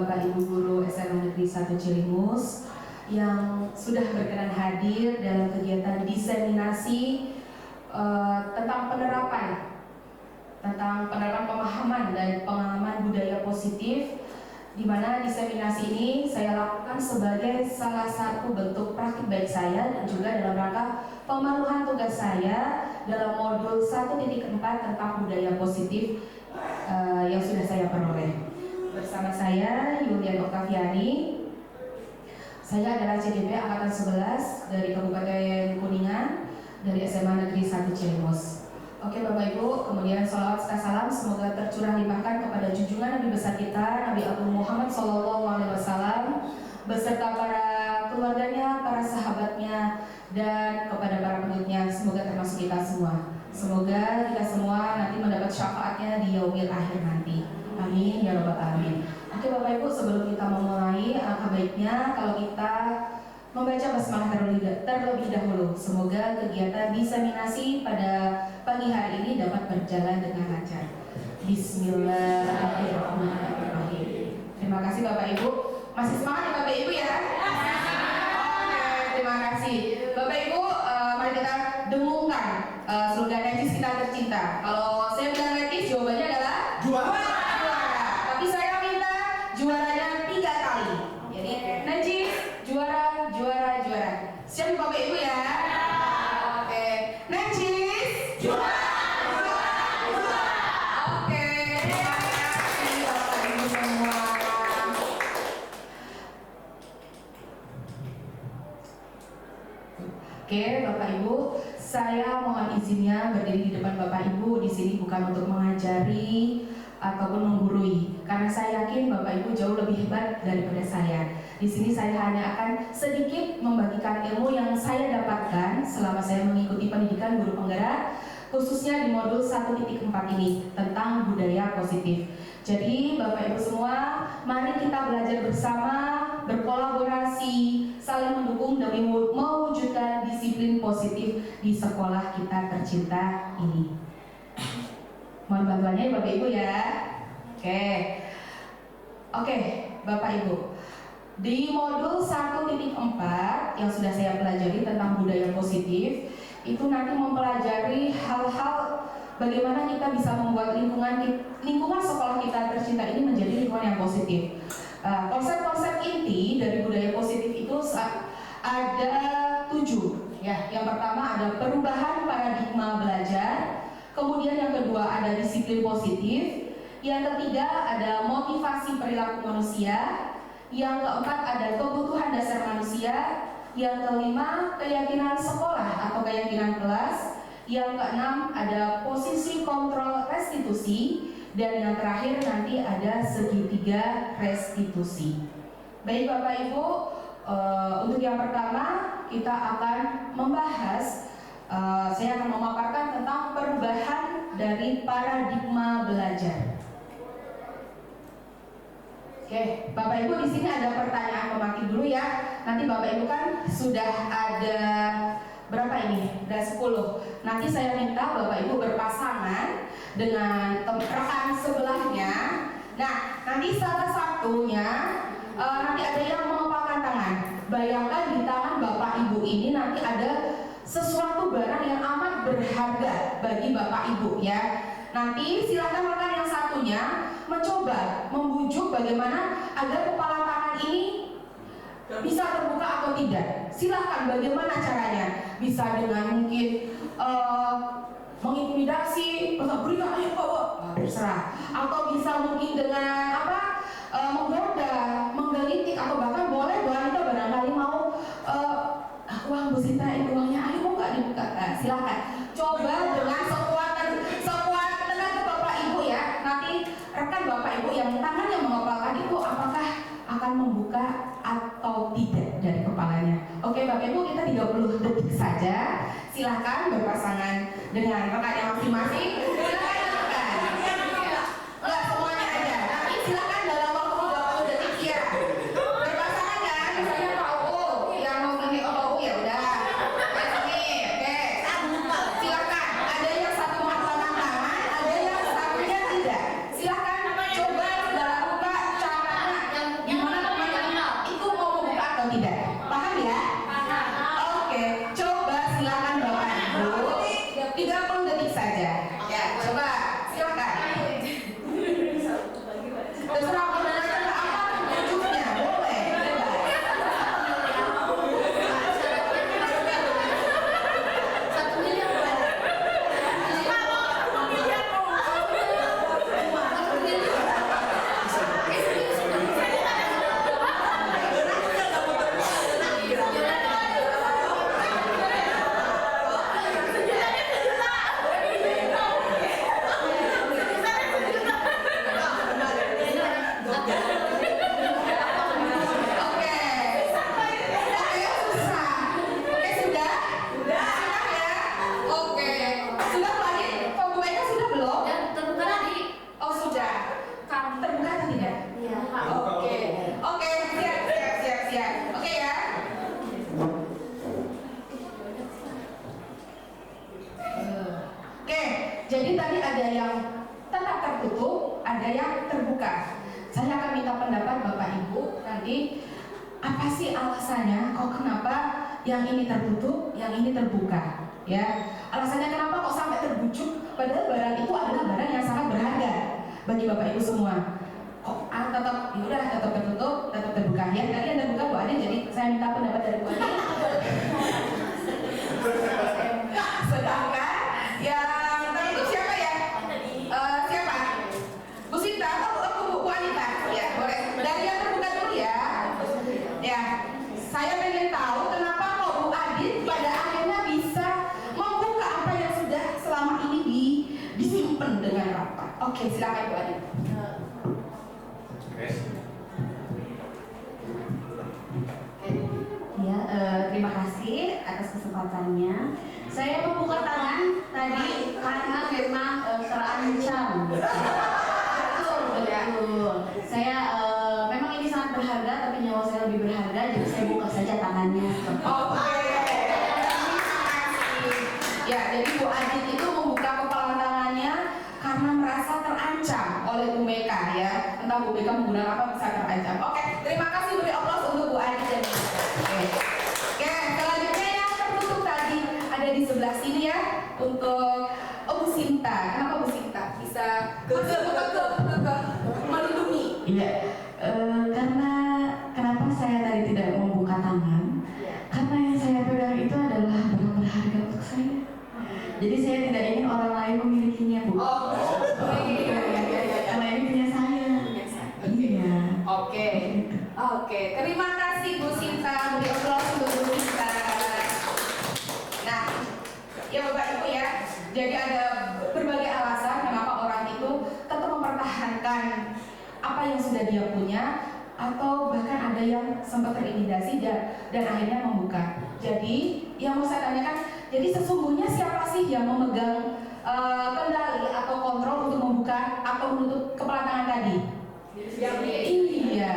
Bapak Ibu Guru SMA Negeri 1 Cilimus yang sudah berkenan hadir dalam kegiatan diseminasi tentang penerapan pemahaman dan pengalaman budaya positif, di mana diseminasi ini saya lakukan sebagai salah satu bentuk praktik baik saya dan juga dalam rangka pemenuhan tugas saya dalam modul 1.4 tentang budaya positif yang sudah saya peroleh. Bersama saya Yulian Oktaviani. Saya adalah CDP Angkatan 11 dari Kabupaten Kuningan, dari SMA Negeri 1 Cilimus. Oke Bapak Ibu, kemudian sholawat serta salam semoga tercurah limpahkan kepada junjungan Nabi besar kita, Nabi Agung Muhammad SAW, beserta para keluarganya, para sahabatnya, dan kepada para pengikutnya. Semoga termasuk kita semua. Semoga kita semua nanti mendapat syafaatnya di yaumil akhir nanti. Amin ya rabbal alamin. Oke Bapak Ibu, sebelum kita memulai, alangkah baiknya kalau kita membaca basmalah terlebih dahulu. Semoga kegiatan diseminasi pada pagi hari ini dapat berjalan dengan lancar. Bismillahirrahmanirrahim. Terima kasih Bapak Ibu. Masih semangat ya Bapak Ibu ya? Oke, terima kasih Bapak Ibu. Mari kita dengungkan slogan Najis kita tercinta. Kalau saya bilang Najis, jawabannya adalah juara. Tapi saya minta juaranya 3 kali. Jadi Najis, juara, juara, juara. Siap Bapak Ibu ya? Oke. Najis, juara, juara, juara. Oke. Terima kasih Bapak Ibu semua. Oke, Bapak Ibu, saya mohon izinnya berdiri di depan Bapak Ibu di sini bukan untuk mengajari ataupun menggurui, karena saya yakin Bapak Ibu jauh lebih hebat daripada saya. Di sini saya hanya akan sedikit membagikan ilmu yang saya dapatkan selama saya mengikuti pendidikan guru penggerak, khususnya di modul 1.4 ini tentang budaya positif. Jadi Bapak Ibu semua, mari kita belajar bersama, berkolaborasi, saling mendukung demi mewujudkan disiplin positif di sekolah kita tercinta ini. Mohon bantuannya Bapak Ibu ya. Oke, Bapak Ibu. Di modul 1.4 yang sudah saya pelajari tentang budaya positif, itu nanti mempelajari hal-hal bagaimana kita bisa membuat lingkungan sekolah kita tercinta ini menjadi lingkungan yang positif. Konsep-konsep inti dari budaya positif itu ada 7 ya. Yang pertama ada perubahan paradigma belajar, kemudian yang kedua ada disiplin positif, yang ketiga ada motivasi perilaku manusia, yang keempat ada kebutuhan dasar manusia, yang kelima keyakinan sekolah atau keyakinan kelas, yang keenam ada posisi kontrol restitusi, dan yang terakhir nanti ada segitiga restitusi. Baik Bapak Ibu, untuk yang pertama kita akan membahas, saya akan memaparkan tentang perubahan dari paradigma belajar. Oke, Bapak Ibu di sini ada pertanyaan pemaki dulu ya. Nanti Bapak Ibu kan sudah ada berapa ini? Ada 10. Nanti saya minta Bapak Ibu berpasangan dengan rekan sebelahnya. Nah, nanti salah satunya nanti ada yang mengepalkan tangan. Bayangkan di tangan Bapak Ibu ini nanti ada sesuatu barang yang amat berharga bagi Bapak Ibu ya. Nanti silakan rekan yang satunya mencoba membujuk bagaimana agar kepala tangan ini bisa terbuka atau tidak. Silakan bagaimana caranya. Bisa dengan mungkin mengintimidasi, berikan ayo bawa, terserah. Atau bisa mungkin dengan menggoda, menggelitik, atau bahkan boleh wanita barangkali mau uang Bu Sinta, uangnya ayo mau nggak dibuka. Silakan. Coba dengan sekuat tenaga Bapak Ibu ya. Nanti rekan Bapak Ibu yang tangannya mengepalkan itu apakah akan membuka atau tidak dari kepalanya. Oke Bapak Ibu, kita 30 detik saja. Silahkan berpasangan dengan rekannya masing-masing. Enggak semuanya aja. Nanti silahkan dalam waktu 30 detik ya. Berpasangan kan? Misalnya Pak Uu yang mau pilih Pak Uu ya udah. Oke. Silahkan. Ada yang satu mengepalkan tangan, ada yang satunya tidak. Silahkan coba saudara buka caranya yang Jadi apa sih alasannya kok kenapa yang ini tertutup, yang ini terbuka? Ya, alasannya kenapa kok sampai terbujuk? Padahal barang itu adalah barang yang sangat berharga bagi Bapak Ibu semua. Kok tetap yaudah tetap tertutup, tetap terbuka? Ya, tadi yang terbuka Bu Ade, jadi saya minta pendapat dari Bu Ade. Sedangkan yang tertutup siapa ya? Siapa? Bu Sinta atau Bu Anita? Ya, boleh. Dari yang terbuka dulu ya. Ya, saya pengen tahu kenapa kok Bu Adit pada akhirnya bisa membuka apa yang sudah selama ini disimpan dengan rapat. Oke, silakan Bu Adit. Ya, terima kasih atas kesempatannya. Saya membuka tangan tadi karena memang terancam. Betul. Saya memang ini sangat berharga, tapi nyawa saya lebih berharga, jadi saya buka saja tangannya. Oke. Ya, jadi Bu Adit itu membuka kepala tangannya karena merasa terancam oleh Bu Meka ya. Entah Bu Meka menggunakan apa bisa terancam. Oke, terima kasih beri aplaus untuk Bu Adit dan Bu Meka. Oke, selanjutnya yang tertutup tadi ada di sebelah sini ya untuk Bu Sinta. Kenapa Bu Sinta bisa melindungi? Iya, karena kenapa saya tadi tidak membuka tangan? Karena yang saya pegang itu adalah barang berharga untuk saya. Jadi saya tidak ingin orang lain memilikinya, Bu. Karena ini punya saya. Iya. Oke. Terima kasih Bu Sinta. Beri aplaus untuk Bu Sinta. Nah, ya Bapak Ibu ya. Jadi ada berbagai alasan kenapa orang itu tetap mempertahankan apa yang sudah dia punya, atau bahkan ada yang sempat terintimidasi dan akhirnya membuka. Jadi yang mau saya tanyakan, jadi sesungguhnya siapa sih yang memegang kendali atau kontrol untuk membuka atau menutup kepala tangan tadi? Iya.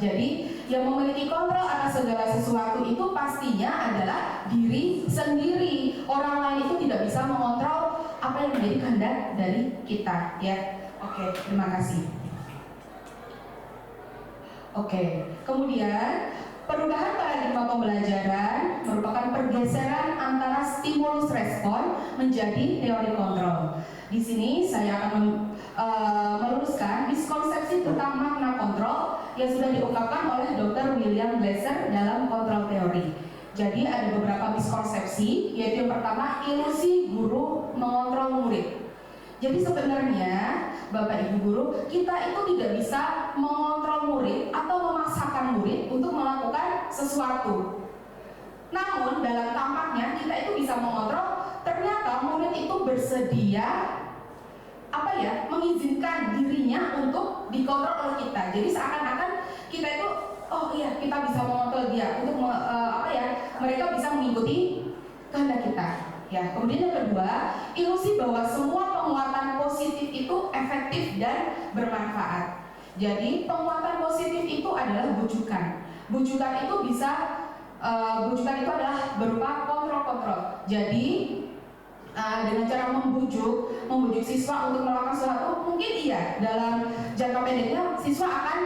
Jadi yang memiliki kontrol atas segala sesuatu itu pastinya adalah diri sendiri. Orang lain itu tidak bisa mengontrol apa yang menjadi kehendak dari kita, ya. Oke, terima kasih. Oke, kemudian perubahan paradigma pembelajaran merupakan pergeseran antara stimulus respon menjadi teori kontrol. Di sini saya akan meluruskan miskonsepsi tentang makna kontrol yang sudah diungkapkan oleh Dr. William Glasser dalam kontrol teori. Jadi ada beberapa miskonsepsi, yaitu yang pertama, ilusi guru mengontrol murid. Jadi sebenarnya Bapak Ibu guru, kita itu tidak bisa mengontrol murid atau memaksakan murid untuk melakukan sesuatu. Namun dalam tampaknya kita itu bisa mengontrol, ternyata murid itu bersedia mengizinkan dirinya untuk dikontrol oleh kita. Jadi seakan-akan kita itu, oh iya, kita bisa mengontrol dia untuk mereka bisa mengikuti kehendak kita. Ya, kemudian yang kedua, ilusi bahwa semua penguatan positif itu efektif dan bermanfaat. Jadi penguatan positif itu adalah bujukan. Bujukan itu adalah berupa kontrol-kontrol. Jadi dengan cara membujuk siswa untuk melakukan sesuatu, mungkin iya dalam jangka pendeknya siswa akan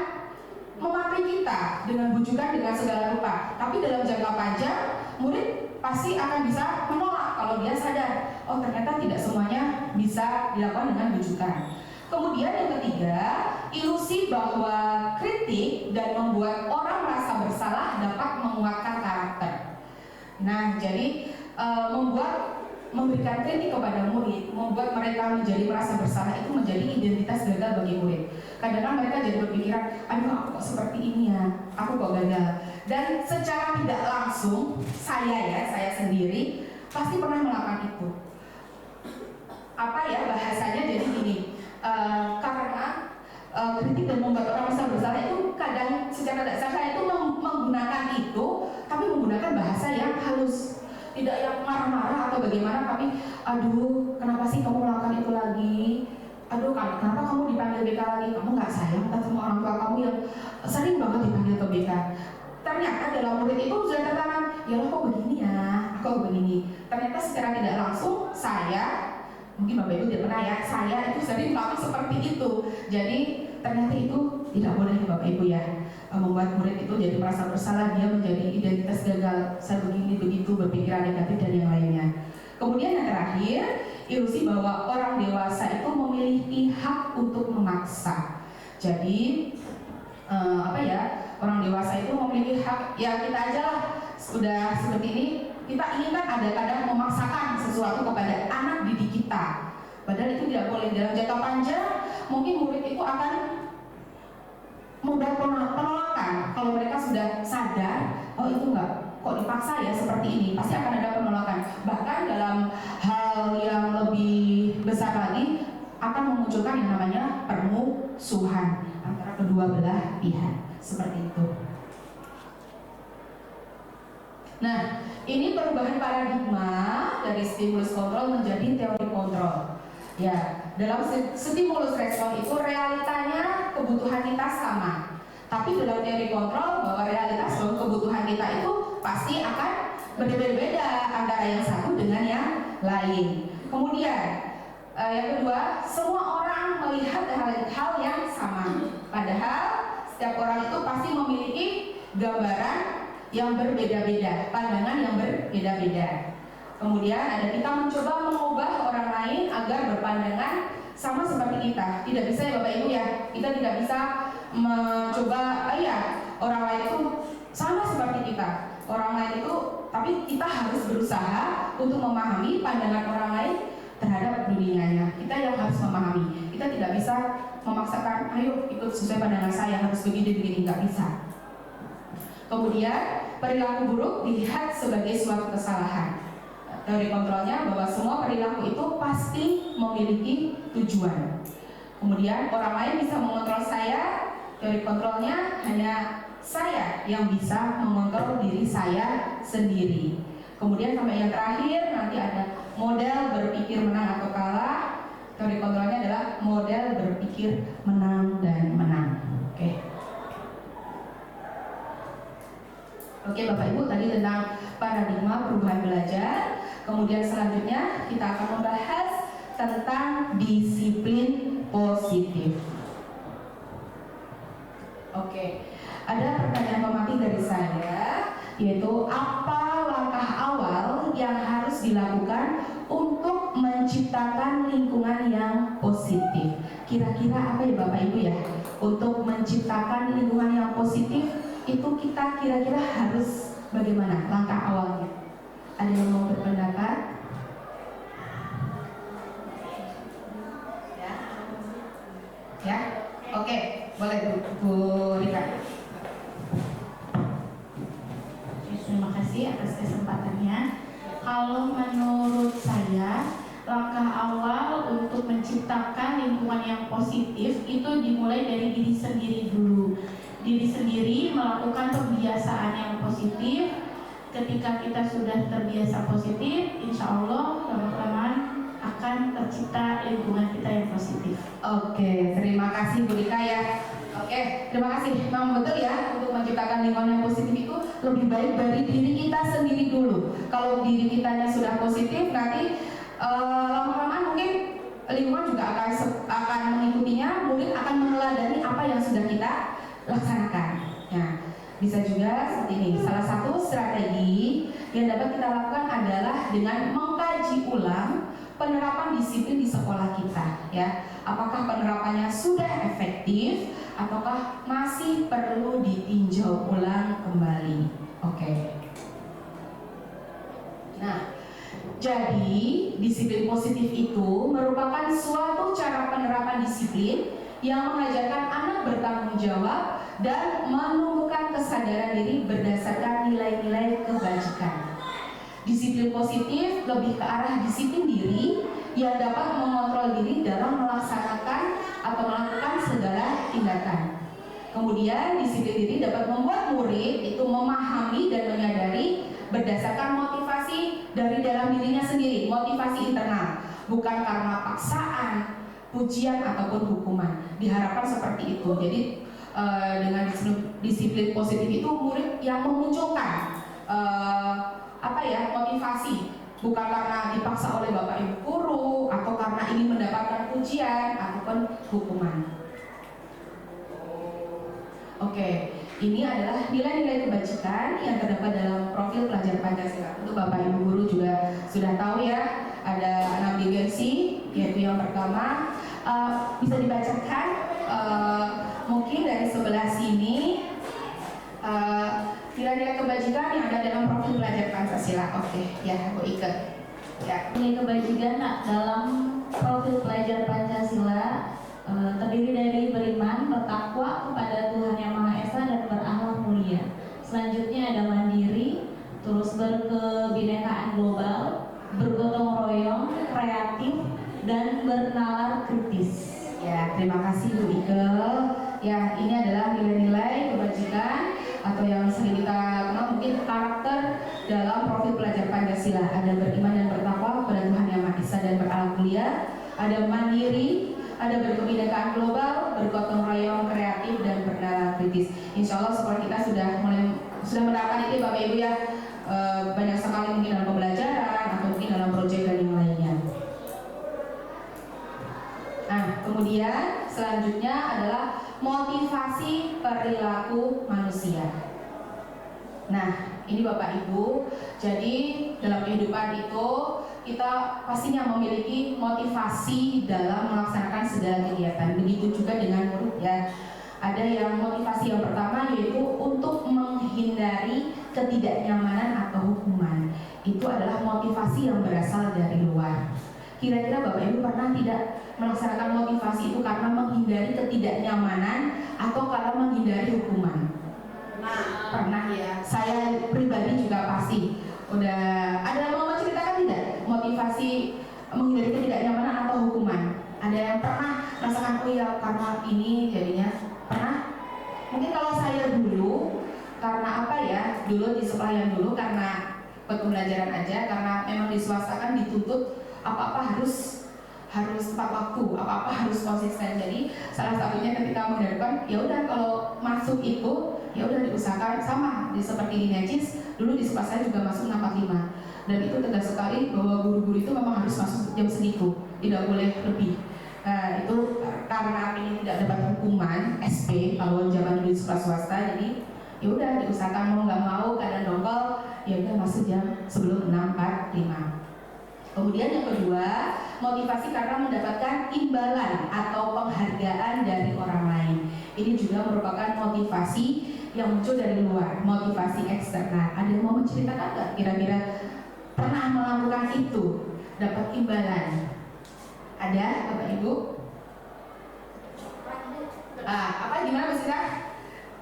mematuhi kita dengan bujukan dengan segala rupa. Tapi dalam jangka panjang murid pasti akan bisa menolak kalau dia sadar, oh ternyata tidak semuanya bisa dilakukan dengan bujukan. Kemudian yang ketiga, ilusi bahwa kritik dan membuat orang merasa bersalah dapat menguatkan karakter. Nah, jadi memberikan kritik kepada murid, membuat mereka menjadi merasa bersalah, itu menjadi identitas gagal bagi murid. Kadang-kadang mereka jadi berpikiran, aduh aku kok seperti ini ya, aku kok gagal. Dan secara tidak langsung, saya sendiri pasti pernah melakukan itu. Bahasanya jadi gini, karena kritik dan membuat orang merasa bersalah itu kadang secara tidak sadar itu menggunakan itu, tapi menggunakan bahasa yang halus. Tidak yang marah-marah atau bagaimana, tapi aduh kenapa sih kamu melakukan itu lagi, aduh kenapa kamu dipanggil BK lagi, kamu nggak sayang kan sama orang tua kamu yang sering banget dipanggil ke BK. Ternyata dalam murid itu sudah tertanam, ya lo kok begini ya, kok begini. Ternyata secara tidak langsung saya, mungkin Bapak Ibu tidak pernah ya, saya itu sering melakukan seperti itu. Jadi ternyata itu tidak boleh Bapak Ibu ya, membuat murid itu jadi merasa bersalah, dia menjadi identitas gagal, saya begini begitu, berpikiran negatif dan yang lainnya. Kemudian yang terakhir, ilusi bahwa orang dewasa itu memiliki hak untuk memaksa. Jadi orang dewasa itu memiliki hak, ya kita aja lah sudah seperti ini, kita inginkan ada kadang memaksakan sesuatu kepada anak didik kita, padahal itu tidak boleh. Dalam jangka panjang mungkin murid itu akan mudah penolakan. Kalau mereka sudah sadar, oh itu enggak, kok dipaksa ya seperti ini, pasti akan ada penolakan. Bahkan dalam hal yang lebih besar lagi akan memunculkan yang namanya permusuhan antara kedua belah pihak, seperti itu. Nah, ini perubahan paradigma dari stimulus kontrol menjadi teori kontrol. Ya, dalam stimulus respon itu realitanya kebutuhan kita sama. Tapi dalam teori kontrol bahwa realitas dan kebutuhan kita itu pasti akan berbeda-beda antara yang satu dengan yang lain. Kemudian yang kedua, semua orang melihat hal yang sama. Padahal setiap orang itu pasti memiliki gambaran yang berbeda-beda, pandangan yang berbeda-beda. Kemudian ada kita mencoba mengubah orang lain agar berpandangan sama seperti kita. Tidak bisa ya Bapak Ibu ya, kita tidak bisa mencoba orang lain itu sama seperti kita. Orang lain itu, tapi kita harus berusaha untuk memahami pandangan orang lain terhadap dunianya. Kita yang harus memahami. Kita tidak bisa memaksakan, ayo ikut sesuai pandangan saya, harus begini-begini, nggak bisa. Kemudian perilaku buruk dilihat sebagai suatu kesalahan. Teori kontrolnya bahwa semua perilaku itu pasti memiliki tujuan. Kemudian orang lain bisa mengontrol saya. Teori kontrolnya hanya saya yang bisa mengontrol diri saya sendiri. Kemudian sampai yang terakhir nanti ada model berpikir menang atau kalah. Teori kontrolnya adalah model berpikir menang dan menang. Oke Bapak Ibu, tadi tentang paradigma perubahan belajar. Kemudian selanjutnya kita akan membahas tentang disiplin positif. Oke, ada pertanyaan pematik dari saya, yaitu apa langkah awal yang harus dilakukan untuk menciptakan lingkungan yang positif? Kira-kira apa ya Bapak Ibu ya? Untuk menciptakan lingkungan yang positif itu kita kira-kira harus bagaimana langkah awalnya? Ada yang mau berpendapat? Ya? Oke, boleh Bu Rika. Terima kasih atas kesempatannya. Kalau menurut saya, langkah awal untuk menciptakan lingkungan yang positif itu dimulai dari diri sendiri dulu. Diri sendiri melakukan kebiasaan yang positif. Ketika kita sudah terbiasa positif, insya Allah lama-kelamaan akan tercipta lingkungan kita yang positif. Oke, terima kasih Bu Rika ya. Oke, terima kasih. Memang betul ya, untuk menciptakan lingkungan yang positif itu lebih baik dari diri kita sendiri dulu. Kalau diri kitanya sudah positif, nanti lama-kelamaan mungkin lingkungan juga akan mengikutinya, mungkin akan meneladani apa yang sudah kita laksanakan. Nah, bisa juga seperti ini. Salah satu strategi yang dapat kita lakukan adalah dengan mengkaji ulang penerapan disiplin di sekolah kita, ya. Apakah penerapannya sudah efektif ataukah masih perlu ditinjau ulang kembali? Oke. Nah, jadi disiplin positif itu merupakan suatu cara penerapan disiplin yang mengajarkan anak bertanggung jawab dan menumbuhkan kesadaran diri berdasarkan nilai-nilai kebajikan. Disiplin positif lebih ke arah disiplin diri yang dapat mengontrol diri dalam melaksanakan atau melakukan segala tindakan. Kemudian disiplin diri dapat membuat murid itu memahami dan menyadari berdasarkan motivasi dari dalam dirinya sendiri, motivasi internal, bukan karena paksaan, pujian ataupun hukuman. Diharapkan seperti itu. Jadi dengan disiplin positif itu murid yang memunculkan motivasi, bukan karena dipaksa oleh bapak ibu guru atau karena ingin mendapatkan pujian ataupun hukuman. Oke, ini adalah nilai-nilai kebajikan yang terdapat dalam profil pelajar Pancasila. Untuk Bapak Ibu guru juga sudah tahu ya, ada 6 dimensi, yaitu yang pertama bisa dibacakan mungkin dari sebelah sini nilai-nilai kebajikan yang ada dalam profil pelajar Pancasila. Oke, ya aku ikat. Ya. Nilai kebajikan dalam profil pelajar Pancasila terdiri dari beriman, bertakwa kepada Tuhan Yang Maha Esa dan berakhlak mulia. Selanjutnya ada mandiri, terus berkebinekaan global, bergotong royong, kreatif, dan bernalar kritis. Ya, terima kasih Bu Ikel. Ya, ini adalah nilai-nilai kebajikan atau yang sering kita kenal mungkin karakter dalam profil pelajar Pancasila. Ada beriman dan bertakwa kepada Tuhan Yang Maha Esa dan berakhlak mulia, ada mandiri, ada berkebinekaan global, bergotong royong, kreatif, dan bernalar kritis. Insya Allah sekolah kita sudah menerapkan itu Bapak Ibu ya, banyak sekali mungkin dalam pembelajaran atau mungkin dalam proyek dan yang lainnya. Nah, kemudian selanjutnya adalah motivasi perilaku manusia. Nah, ini Bapak Ibu, jadi dalam kehidupan itu kita pastinya memiliki motivasi dalam melaksanakan segala kegiatan. Begitu juga dengan murid ya. Ada yang motivasi yang pertama yaitu untuk menghindari ketidaknyamanan atau hukuman. Itu adalah motivasi yang berasal dari luar. Kira-kira Bapak Ibu pernah tidak melaksanakan motivasi itu karena menghindari ketidaknyamanan atau karena menghindari hukuman? Pernah ya. Saya pribadi juga pasti. Udah ada yang mau menceritakan tidak motivasi menghindari ketidaknyamanan atau hukuman? Ada yang pernah merasakan oh ya karena ini jadinya pernah? Mungkin kalau saya dulu karena apa ya? Dulu di sekolah yang dulu karena pembelajaran aja, karena memang di swasta kan dituntut apa-apa harus tepat waktu, apa-apa harus konsisten. Jadi salah satunya ketika menerapkan ya udah kalau masuk itu ya udah diusahakan sama seperti di Najis dulu di sekolah saya juga masuk 645 dan itu tegas sekali bahwa guru-guru itu memang harus masuk jam segitu, tidak boleh lebih. Nah, itu karena ini tidak dapat hukuman SP kalau zaman dulu di sekolah swasta, jadi ya udah diusahakan mau nggak mau kadang dongkol ya udah masuk jam sebelum 6.45. Kemudian yang kedua, motivasi karena mendapatkan imbalan atau penghargaan dari orang lain. Ini juga merupakan motivasi yang muncul dari luar, motivasi eksternal. Ada yang mau menceritakan nggak kira-kira pernah melakukan itu, dapat imbalan? Ada, Bapak Ibu? Apa gimana maksudnya?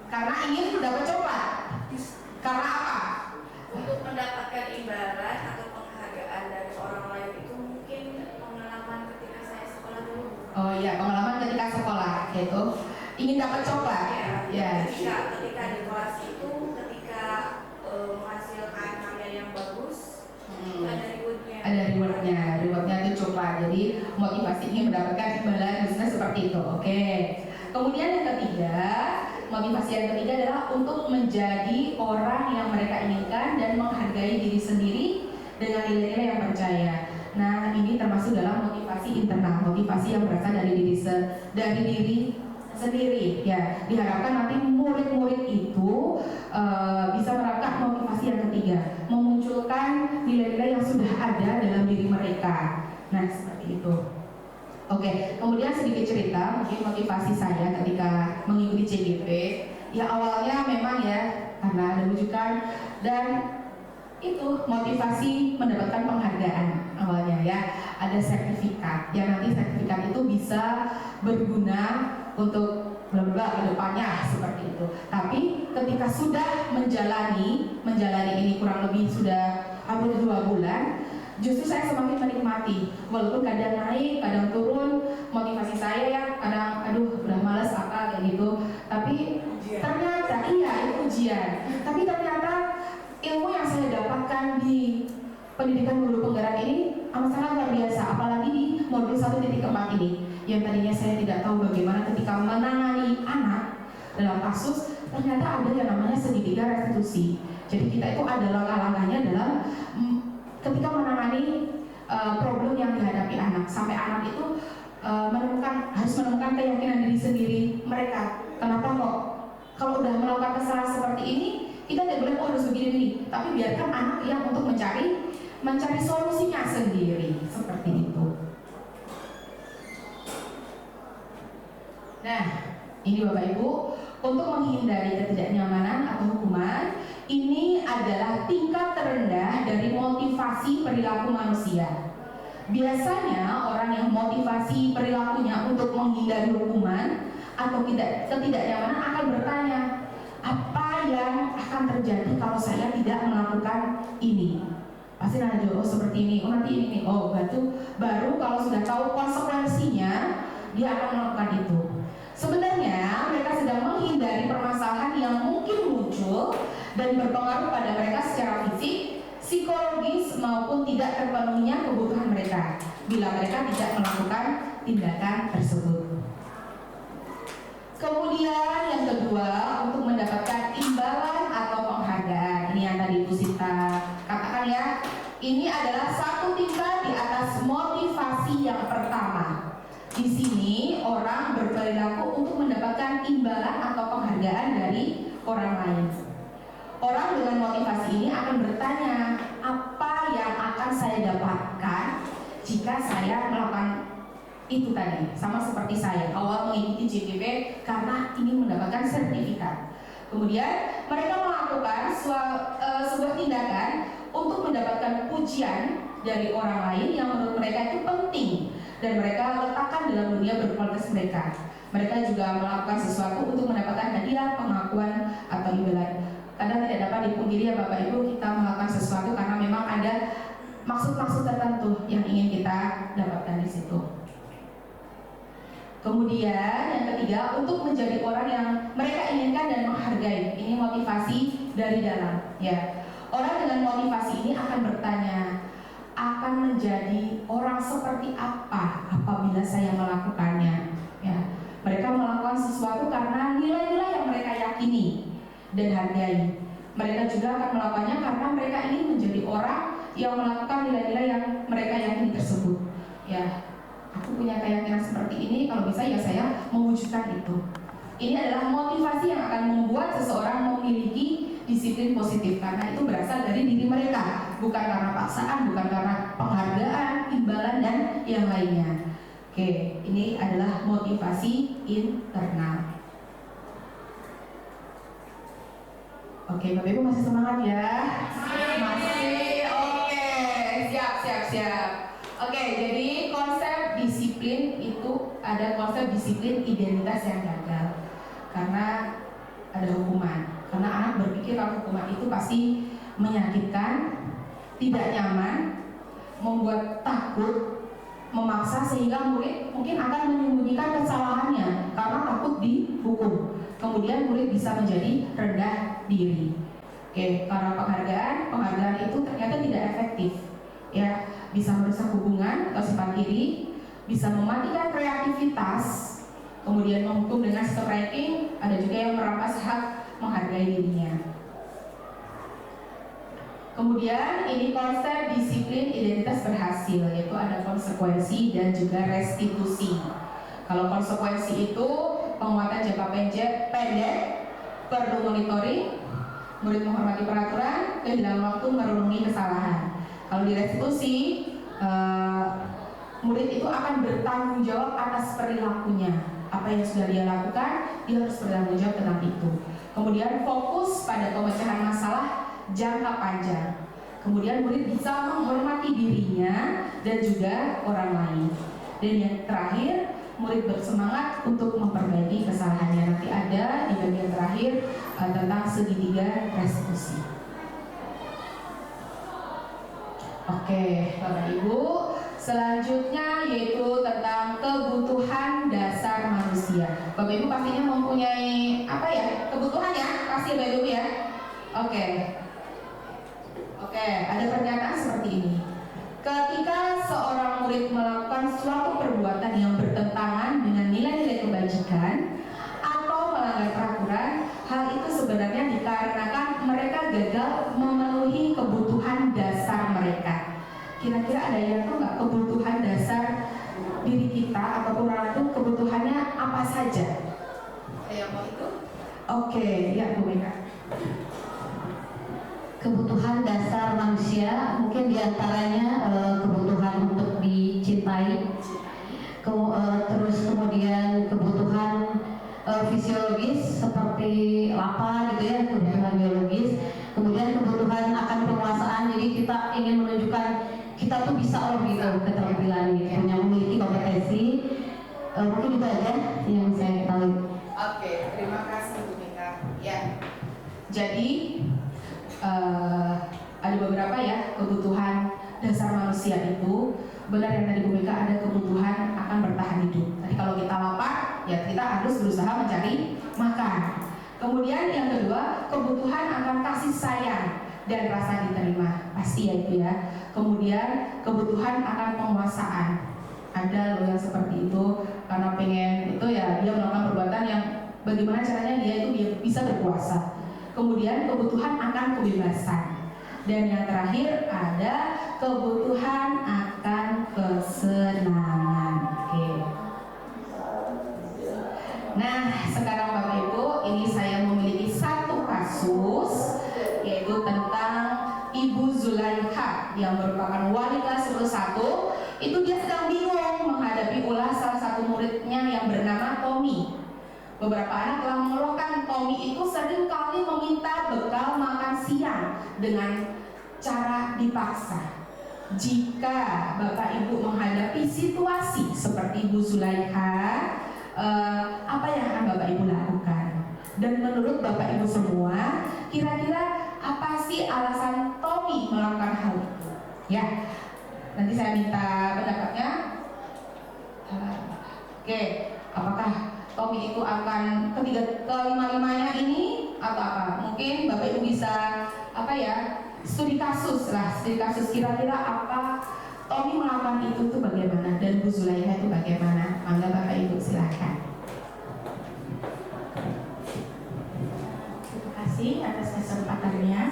Karena ingin dapat coklat. Karena apa? Untuk mendapatkan imbalan atau penghargaan dari orang lain itu mungkin pengalaman ketika saya sekolah dulu. Oh iya, pengalaman ketika sekolah yaitu ingin dapat coklat. Ya. Ketika di kelas itu ketika menghasilkan karya yang bagus, ada rewardnya. Ada rewardnya itu coklat. Jadi motivasi ingin mendapatkan imbalan misalnya seperti itu. Oke. Kemudian yang ketiga, motivasi yang ketiga adalah untuk menjadi orang yang mereka inginkan dan menghargai diri sendiri dengan nilai-nilai yang percaya. Nah, ini termasuk dalam motivasi internal, motivasi yang berasal dari diri sendiri. Ya, diharapkan nanti murid-murid itu bisa menerapkan motivasi yang ketiga, memunculkan nilai-nilai yang sudah ada dalam diri mereka. Nah, seperti itu. Oke, kemudian sedikit cerita mungkin motivasi saya ketika mengikuti CGP. Ya awalnya memang ya karena ada rujukan dan itu motivasi mendapatkan penghargaan awalnya ya. Ada sertifikat yang nanti sertifikat itu bisa berguna untuk ke depannya seperti itu. Tapi ketika sudah menjalani ini kurang lebih sudah hampir 2 bulan, justru saya semakin menikmati. Walaupun kadang naik, kadang turun motivasi saya ya, kadang aduh udah males apa kayak gitu. Tapi ternyata iya itu ujian. Tapi ternyata ilmu yang saya dapatkan di pendidikan guru penggerak ini amat sangat luar biasa. Apalagi di modul 1.4 ini, yang tadinya saya tidak tahu bagaimana ketika menangani anak dalam kasus, ternyata ada yang namanya segitiga restitusi. Jadi kita itu ada langkah-langkahnya dalam ketika menangani problem yang dihadapi anak, sampai anak itu harus menemukan keyakinan diri sendiri mereka. Kenapa kok kalau Kita tidak boleh harus begini, tapi biarkan anak yang untuk mencari solusinya sendiri, seperti itu. Nah, ini Bapak Ibu, untuk menghindari ketidaknyamanan atau hukuman, ini adalah tingkat terendah dari motivasi perilaku manusia. Biasanya orang yang motivasi perilakunya untuk menghindari hukuman atau ketidaknyamanan akan bertanya, apa yang akan terjadi kalau saya tidak melakukan ini? Pasti ada jawab, oh seperti ini, oh nanti ini, oh baru kalau sudah tahu konsekuensinya dia akan melakukan itu. Sebenarnya mereka sedang menghindari permasalahan yang mungkin muncul dan berpengaruh pada mereka secara fisik, psikologis maupun tidak terpenuhinya kebutuhan mereka bila mereka tidak melakukan tindakan tersebut. Kemudian yang kedua, untuk mendapatkan imbalan atau penghargaan, ini yang tadi Bu Sita katakan ya, ini adalah satu tingkat di atas motivasi yang pertama. Di sini orang berperilaku untuk mendapatkan imbalan atau penghargaan dari orang lain. Orang dengan motivasi ini akan bertanya, apa yang akan saya dapatkan jika saya melakukan itu tadi? Sama seperti saya awal mengikuti JPP karena ingin mendapatkan sertifikat. Kemudian mereka melakukan sebuah tindakan untuk mendapatkan pujian dari orang lain yang menurut mereka itu penting, dan mereka letakkan dalam dunia berkualitas mereka. Mereka juga melakukan sesuatu untuk mendapatkan hadiah, pengakuan, atau imbalan. Kadang tidak dapat dipungkiri ya Bapak Ibu, kita melakukan sesuatu karena memang ada maksud-maksud tertentu yang ingin kita dapatkan di situ. Kemudian yang ketiga, untuk menjadi orang yang mereka inginkan dan menghargai. Ini motivasi dari dalam, ya. Orang dengan motivasi ini akan bertanya, akan menjadi orang seperti apa apabila saya melakukannya, ya. Mereka melakukan sesuatu karena nilai-nilai yang mereka yakini dan hargai. Mereka juga akan melakukannya karena mereka ingin menjadi orang yang melakukan nilai-nilai yang mereka yakini tersebut, ya. Aku punya keyakinan seperti ini, kalau bisa ya saya mewujudkan itu. Ini adalah motivasi yang akan membuat seseorang memiliki disiplin positif, karena itu berasal dari diri mereka, bukan karena paksaan, bukan karena penghargaan, imbalan, dan yang lainnya. Oke, ini adalah motivasi internal. Oke, Bapak Ibu masih semangat ya? Masih. Oke, siap. Oke, jadi konsep disiplin itu ada konsep disiplin identitas yang gagal karena ada hukuman. Karena anak berpikir kalau hukuman itu pasti menyakitkan, tidak nyaman, membuat takut, memaksa, sehingga murid mungkin akan menyembunyikan kesalahannya karena takut dihukum. Kemudian murid bisa menjadi rendah diri. Oke, karena penghargaan itu ternyata tidak efektif, ya, bisa merusak hubungan atau sifat diri, bisa mematikan kreativitas, kemudian menghukum dengan stop ranking, ada juga yang merampas hak menghargai dirinya. Kemudian ini konsep disiplin identitas berhasil, yaitu ada konsekuensi dan juga restitusi. Kalau konsekuensi itu penguatan jangka pendek, perlu monitoring, murid menghormati peraturan, kehilangan waktu merenungi kesalahan. Kalau di restitusi, murid itu akan bertanggung jawab atas perilakunya. Apa yang sudah dia lakukan, dia harus bertanggung jawab tentang itu. Kemudian fokus pada pemecahan masalah jangka panjang. Kemudian murid bisa menghormati dirinya dan juga orang lain. Dan yang terakhir, murid bersemangat untuk memperbaiki kesalahannya. Nanti ada di bagian terakhir tentang segitiga restitusi. Oke, Bapak Ibu, selanjutnya yaitu tentang kebutuhan dasar manusia. Bapak Ibu pastinya mempunyai apa ya? Kebutuhan ya? Pasti Bapak Ibu ya? Oke, ada pernyataan seperti ini. Ketika seorang murid melakukan suatu perbuatan yang bertentangan dengan nilai-nilai kebajikan atau melanggar peraturan, hal itu sebenarnya dikarenakan mereka gagal memenuhi kebutuhan dasar mereka. Kira-kira ada yang tahu nggak kebutuhan dasar diri kita ataupun orang itu kebutuhannya apa saja? Yang mau itu? Oke, ya Bu Mega. kebutuhan dasar manusia, mungkin diantaranya kebutuhan untuk dicintai, terus kemudian kebutuhan fisiologis seperti lapar gitu ya, kebutuhan biologis, kemudian kebutuhan akan penguasaan, jadi kita ingin menunjukkan kita tuh bisa loh gitu, keterampilan gitu, punya memiliki kompetensi. Mungkin itu aja yang saya ketahui. Oke, terima kasih Bu Mika. Ya. Jadi ada beberapa ya kebutuhan dasar manusia itu. Benar yang tadi Bu Mika, ada kebutuhan akan bertahan hidup. Tadi kalau kita lapar, ya kita harus berusaha mencari makan. Kemudian yang kedua, kebutuhan akan kasih sayang dan rasa diterima, pasti ya itu ya. Kemudian kebutuhan akan penguasaan. Ada loh yang seperti itu, karena pengen itu ya dia melakukan perbuatan yang bagaimana caranya dia bisa berkuasa. Kemudian kebutuhan akan kebebasan. Dan yang terakhir ada kebutuhan akan kesenangan. Oke. Nah, sekarang Bapak Ibu, ini saya memiliki satu kasus, yaitu tentang Ibu Zulaikha yang merupakan wali kelas 11. Itu dia sedang bingung menghadapi ulah salah satu muridnya yang bernama Tommy. Beberapa anak telah mengeluhkan Tommy itu sering kali meminta bekal makan siang dengan cara dipaksa. Jika Bapak Ibu menghadapi situasi seperti Ibu Zulaikha, apa yang akan Bapak Ibu lakukan? Dan menurut Bapak Ibu semua, kira-kira apa sih alasan Tommy melakukan hal itu? Ya, nanti saya minta pendapatnya. Oke, apakah Tommy itu akan kelima-limanya ini atau apa? Mungkin Bapak Ibu bisa studi kasus kira-kira apa Tommy melakukan itu tuh bagaimana dan Bu Zulaikha itu bagaimana? Mangga Bapak Ibu silakan. Terima kasih atas kesempatannya.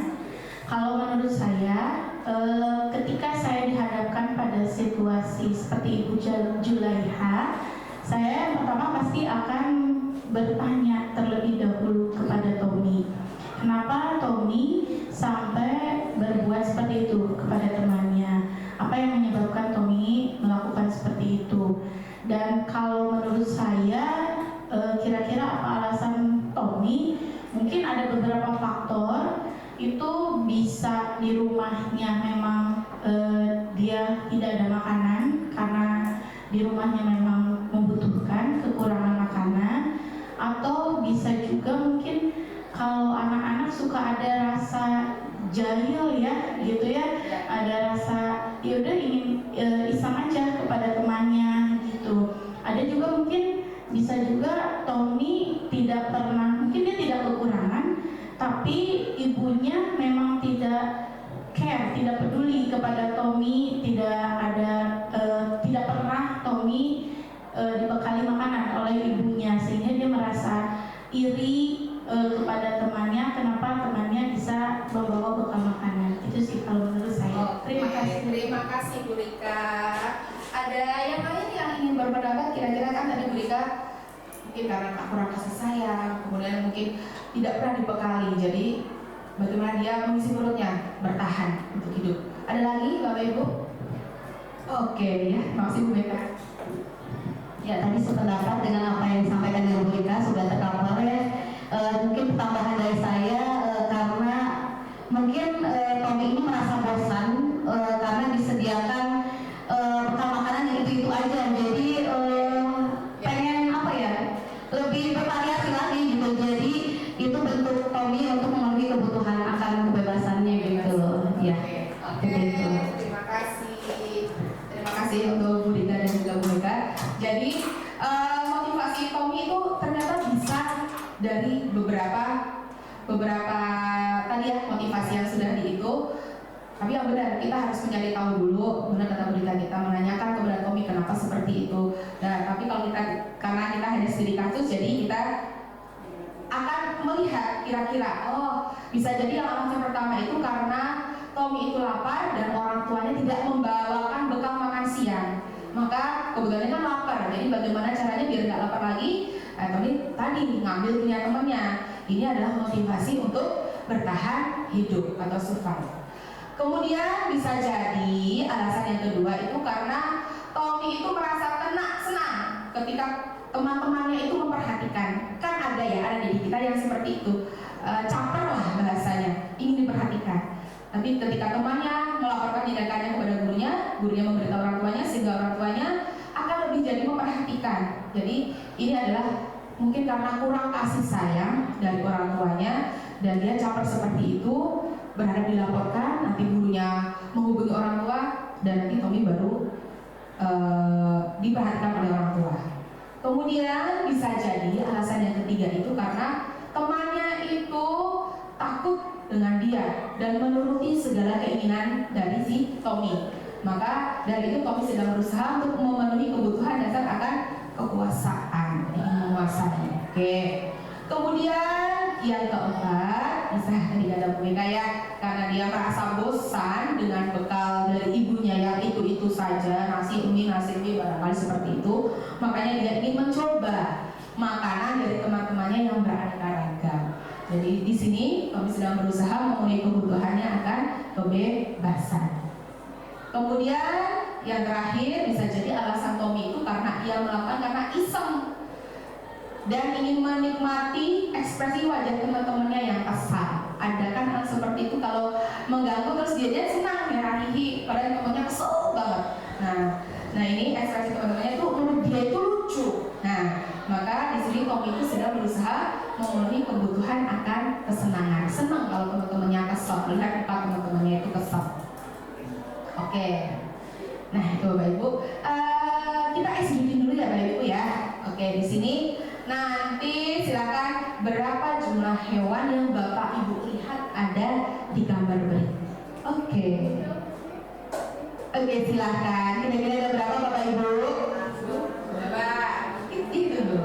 Kalau menurut saya, ketika saya dihadapkan pada situasi seperti Ibu Zulaikha, saya pertama pasti akan bertanya terlebih dahulu kepada Tommy. Kenapa Tommy sampai berbuat seperti itu kepada temannya? Apa yang menyebabkan Tommy melakukan seperti itu? Dan kalau menurut saya, kira-kira apa alasan Tommy? Mungkin ada beberapa faktor. Itu bisa di rumahnya memang dia tidak ada makanan karena di rumahnya memang membutuhkan kekurangan makanan, atau bisa juga mungkin kalau anak-anak suka ada rasa jahil ya gitu ya, ada rasa ya udah ingin iseng aja kepada temannya gitu. Ada juga mungkin bisa juga Tommy tidak pernah, mungkin dia tidak kekurangan, tapi ibunya memang tidak care, tidak peduli kepada Tommy, tidak pernah Tommy dibekali makanan oleh ibunya, sehingga dia merasa iri kepada temannya, kenapa temannya bisa membawa bekal makanan. Itu sih kalau menurut saya. Terima kasih. Terima kasih Bu Rika. Ada yang lain yang ingin berpendapat? Kira-kira kan tadi Bu Rika mungkin karena kurang kasih sayang, kemudian mungkin tidak pernah dibekali, jadi bagaimana dia mengisi perutnya, bertahan untuk hidup. Ada lagi Bapak Ibu? Oke ya, makasih Bu Rika. Ya, tadi sependapat dengan apa yang disampaikan dari Bu Rika, sudah tercover ya. Mungkin tambahan dari saya, karena mungkin Tommy ini merasa bosan karena disediakan bekal makanan yang itu aja, jadi pengen apa ya, lebih bervariasi lagi gitu. Jadi itu bentuk Tommy untuk memenuhi kebutuhan akan kebebasannya gitu ya. Oke, terima kasih. Terima kasih untuk Bu Rika dan juga Bu Rika. Jadi motivasi Tommy itu ternyata bisa dari beberapa tadi ya motivasi yang sudah itu. Tapi yang benar kita harus mencari tahu dulu, benar kata Bu Rika, kita menanyakan kepada Tommy kenapa seperti itu. Nah, tapi kalau karena kita hanya studi kasus, jadi kita akan melihat kira-kira bisa jadi alasan pertama itu karena Tommy itu lapar dan orang tuanya tidak membawakan bekal makan siang. Maka kebetulan kan lapar, jadi bagaimana caranya biar nggak lapar lagi? Tommy tadi ngambil punya temannya. Ini adalah motivasi untuk bertahan hidup atau survive. Kemudian bisa jadi alasan yang kedua itu karena Tommy itu merasa senang ketika teman-temannya itu memperhatikan. Kan ada di kita yang seperti itu, caper lah bahasanya, ingin diperhatikan. Tapi ketika temannya melaporkan tindakannya kepada gurunya memberitahu orang tuanya, sehingga orang tuanya akan lebih jadi memperhatikan. Jadi ini adalah mungkin karena kurang kasih sayang dari orang tuanya, dan dia caper seperti itu, berharap dilaporkan, nanti gurunya menghubungi orang tua, dan nanti Tommy baru diperhatikan oleh orang tua. Kemudian bisa jadi alasan yang ketiga itu karena temannya itu takut dengan dia dan menuruti segala keinginan dari si Tommy. Maka dari itu Tommy sedang berusaha untuk memenuhi kebutuhan dasar akan kekuasaan, ingin menguasai. Oke. Kemudian yang keempat, bisa tadi ada Bumika ya, karena dia merasa bosan dengan bekal dari ibunya yang itu saja, nasi mie barangkali seperti itu, makanya dia ingin mencoba makanan dari teman-temannya yang beraneka ragam. Jadi di sini kami sedang berusaha memenuhi kebutuhannya akan kebebasan. Kemudian yang terakhir bisa jadi alasan Tommy itu karena ia melakukan karena iseng dan ingin menikmati ekspresi wajah teman-temannya yang kesal. Ada kan hal seperti itu, kalau mengganggu terus dia senang hihi, padahal temannya kesel banget. Nah ini ekspresi teman-temannya itu menurut dia itu lucu. Nah maka di sini Tommy itu sedang berusaha memenuhi kebutuhan akan kesenangan. Senang kalau teman-temannya kesel, melihat muka teman-temannya itu kesel. Oke. Nah itu Bapak Ibu, kita exhibiting dulu ya Bapak Ibu ya. Oke, di sini nanti silakan berapa jumlah hewan yang Bapak Ibu lihat ada di gambar berikut. Oke, silakan. Kira-kira ada berapa Bapak Ibu? Berapa? Itu dulu.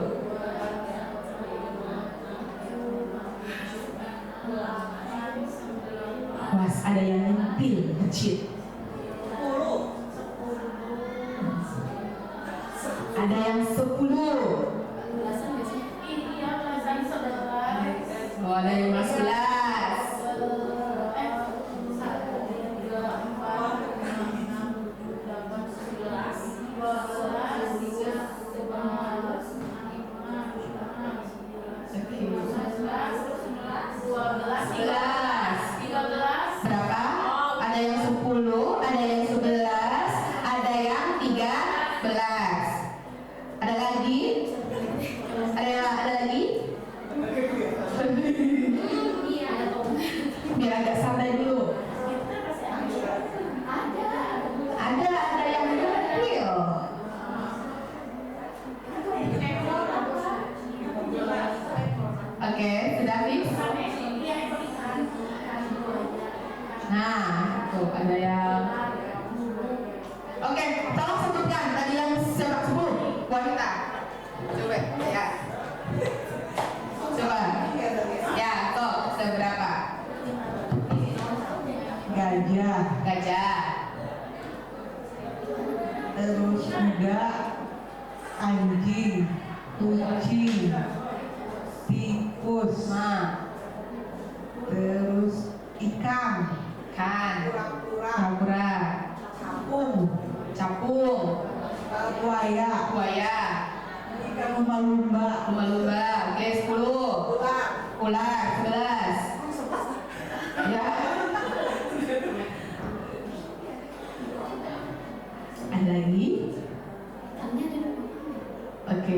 Was, ada yang nyempil kecil. Ada yang 10. Oh, ada yang 11. Berapa? Ada yang 10, ada yang 11, ada yang 13. Ada lagi? Ada lagi? Biar agak santai dulu. Ada yang kecil. Oke, sudah fix? Nah, tuh ada yang. Oke, tolong sebutkan tadi yang 10 wanita. Coba ya. Coba. Ya, kok seberapa? Gajah. Terus juga anjing, kucing, tikus, terus ikan, kura-kura, capung, buaya, ikan lumba-lumba, oke 10, ular 11. Ya. Ada lagi? Oke.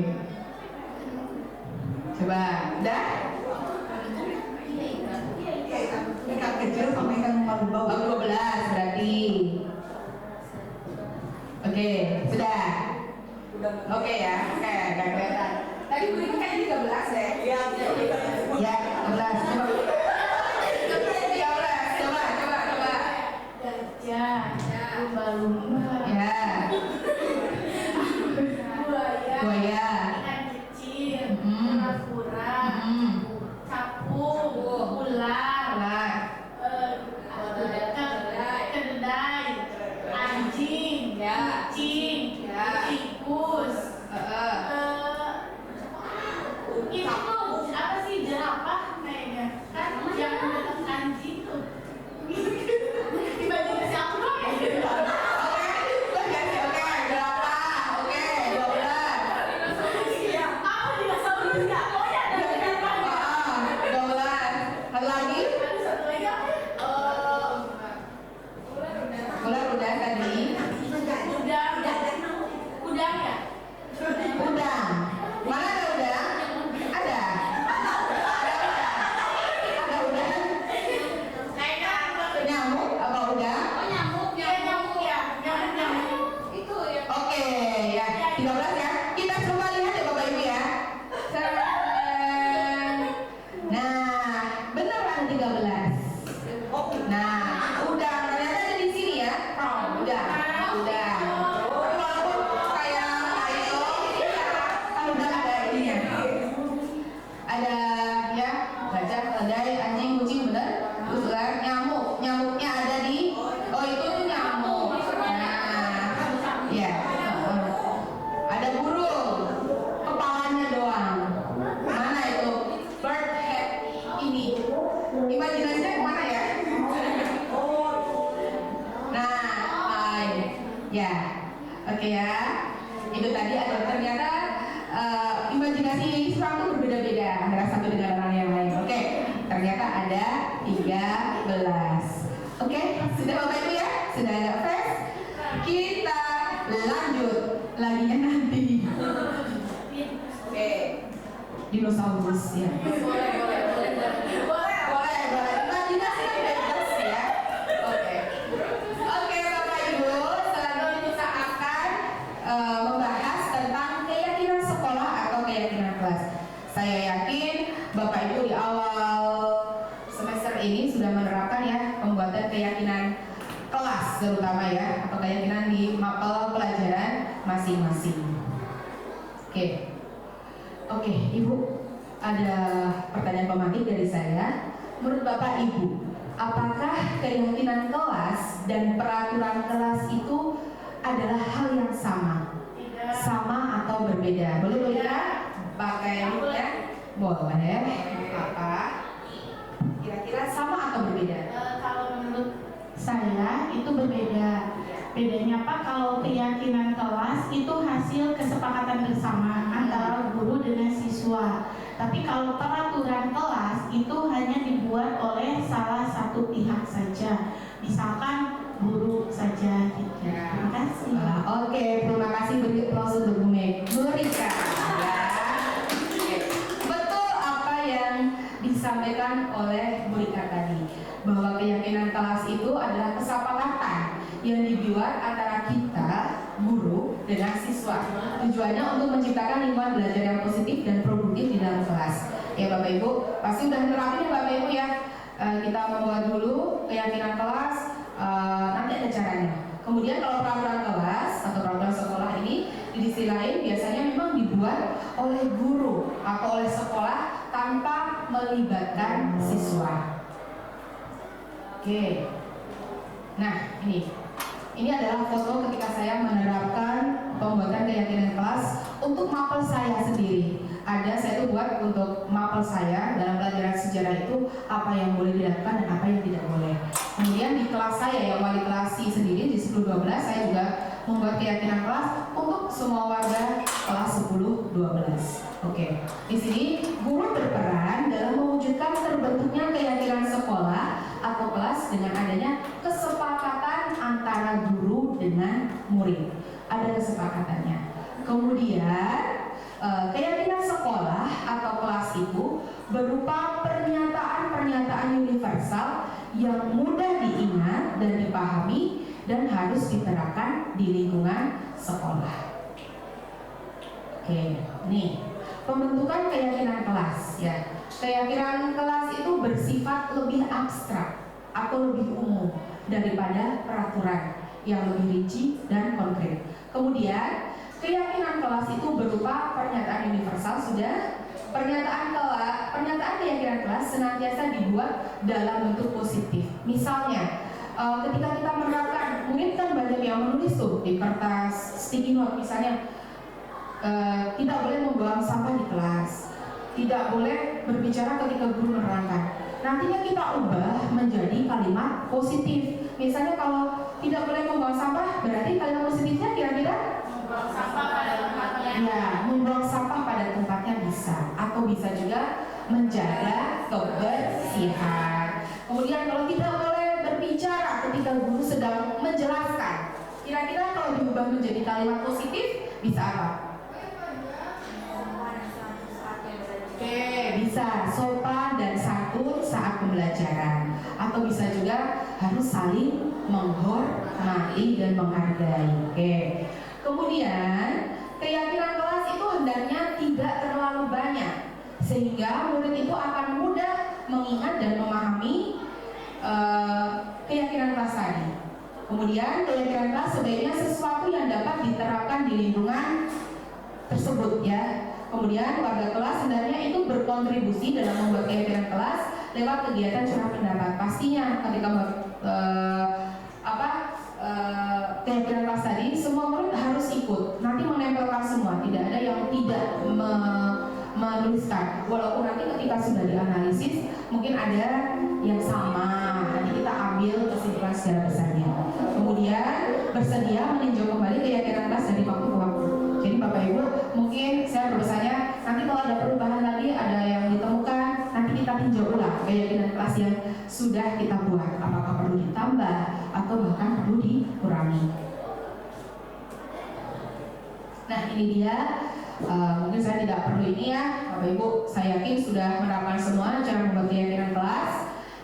Coba, udah? ikan kecil sama ikan lumba-lumba. 12 berarti. Oke, sudah. Oke ya, oke, gak kelihatan. Tadi berikutnya kayaknya 13 deh. Iya. Ya, 13. Coba. Gajah, lumba-lumba, Ya, buaya. ikan kecil, Mm. kura-kura, Mm. capung, ular, keledai, anjing, kucing, tikus, itu apa sih, jerapah kayaknya. anjing, kucing, bener? Ular, nyamuknya ada di, oh itu tuh nyamuk. Nah, ya, ada burung, kepalanya doang. Mana itu? Bird head ini. Imajinasinya kemana ya? Nah, ya, oke ya. Itu tadi ada ternyata imajinasi orang tuh berbeda-beda antara satu dengan orang yang lain. Oke, ternyata ada 13. Oke, sudah Bapak Ibu ya? Sudah ada face? Kita lanjut laginya nanti. Oke, dinosaurus ya. Boleh. Imajinasi kan bebas ya. Oke, Bapak Ibu, selanjutnya kita akan membahas tentang keyakinan sekolah atau keyakinan kelas. Saya yakin Bapak Ibu di awal semester ini sudah menerapkan ya pembuatan keyakinan kelas terutama ya, atau keyakinan di mapel pelajaran masing-masing. Oke, Ibu, ada pertanyaan pemantik dari saya. Menurut Bapak Ibu, apakah keyakinan kelas dan peraturan kelas itu adalah hal yang sama? Sama atau berbeda? Boleh ya? Pakai ya? Boleh. Apa? Kira-kira sama atau berbeda? Kalau menurut saya itu berbeda. Bedanya apa? Kalau keyakinan kelas itu hasil kesepakatan bersama antara guru dengan siswa. Tapi kalau peraturan kelas itu hanya dibuat oleh salah satu pihak saja. Misalkan guru saja gitu. Terima kasih. Oke, terima kasih untuk Bu Rika. Ya. Betul apa yang disampaikan oleh Bu Rika tadi, bahwa keyakinan kelas itu adalah kesepakatan yang dibuat antara kita, guru, dengan siswa. Tujuannya untuk menciptakan lingkungan belajar yang positif dan produktif di dalam kelas. Ya Bapak Ibu, pasti udah nerapin ya Bapak Ibu ya. Kita membuat dulu keyakinan kelas, nanti ada caranya. Kemudian kalau peraturan kelas atau peraturan sekolah ini di sisi lain biasanya memang dibuat oleh guru atau oleh sekolah tanpa melibatkan siswa. Oke. Nah, ini adalah foto ketika saya menerapkan pembuatan keyakinan kelas untuk mapel saya sendiri. Saya itu buat untuk mapel saya dalam pelajaran sejarah itu apa yang boleh dilakukan dan apa yang tidak boleh. Kemudian di kelas saya yang wali kelas sendiri di 10-12 saya juga membuat keyakinan kelas untuk semua warga kelas 10-12. Oke. Di sini guru berperan dalam mewujudkan terbentuknya keyakinan sekolah atau kelas dengan adanya kesepakatan antara guru dengan murid. Ada kesepakatannya. Kemudian keyakinan sekolah atau kelas itu berupa pernyataan-pernyataan universal yang mudah diingat dan dipahami dan harus diterapkan di lingkungan sekolah. Oke, nih pembentukan keyakinan kelas ya. Keyakinan kelas itu bersifat lebih abstrak atau lebih umum daripada peraturan yang lebih rinci dan konkret. Kemudian keyakinan kelas itu berupa pernyataan universal sudah. Pernyataan keyakinan kelas senantiasa dibuat dalam bentuk positif. Misalnya, ketika kita menerapkan, mungkin kan banyak yang menulis tuh di kertas sticky note misalnya, tidak boleh membuang sampah di kelas, tidak boleh berbicara ketika guru menerangkan. Nantinya kita ubah menjadi kalimat positif. Misalnya kalau tidak boleh membuang sampah, berarti kalimat positifnya kira-kira Membuang sampah pada tempatnya. ya, membuang sampah pada tempatnya bisa, atau bisa juga menjaga kebersihan. Kemudian kalau tidak boleh berbicara ketika guru sedang menjelaskan, kira-kira kalau diubah menjadi kalimat positif bisa apa? Oke, bisa sopan dan santun saat pembelajaran, atau bisa juga harus saling menghormati dan menghargai. Oke. Kemudian keyakinan kelas itu hendaknya tidak terlalu banyak sehingga murid itu akan mudah mengingat dan memahami keyakinan kelas tadi. Kemudian keyakinan kelas sebaiknya sesuatu yang dapat diterapkan di lingkungan tersebut ya. Kemudian warga kelas hendaknya itu berkontribusi dalam membuat keyakinan kelas lewat kegiatan curah pendapat. Pastinya ketika kegiatan kelas tadi semua murid harus ikut. Nanti menempelkan semua, tidak ada yang tidak menuliskan. Walaupun nanti ketika sudah dianalisis mungkin ada yang sama, nanti kita ambil kesimpulan secara besarnya. Kemudian bersedia meninjau kembali keyakinan kelas dari waktu ke waktu. Jadi Bapak Ibu, mungkin saya berusaha nanti kalau ada perubahan lagi, ada yang ditemukan, nanti kita tinjau ulang keyakinan kelas yang sudah kita buat, apakah perlu ditambah atau bahkan perlu dikurangi. Nah ini dia, mungkin saya tidak perlu ini ya, Bapak Ibu, saya yakin sudah menerapkan semua cara membuat keyakinan kelas,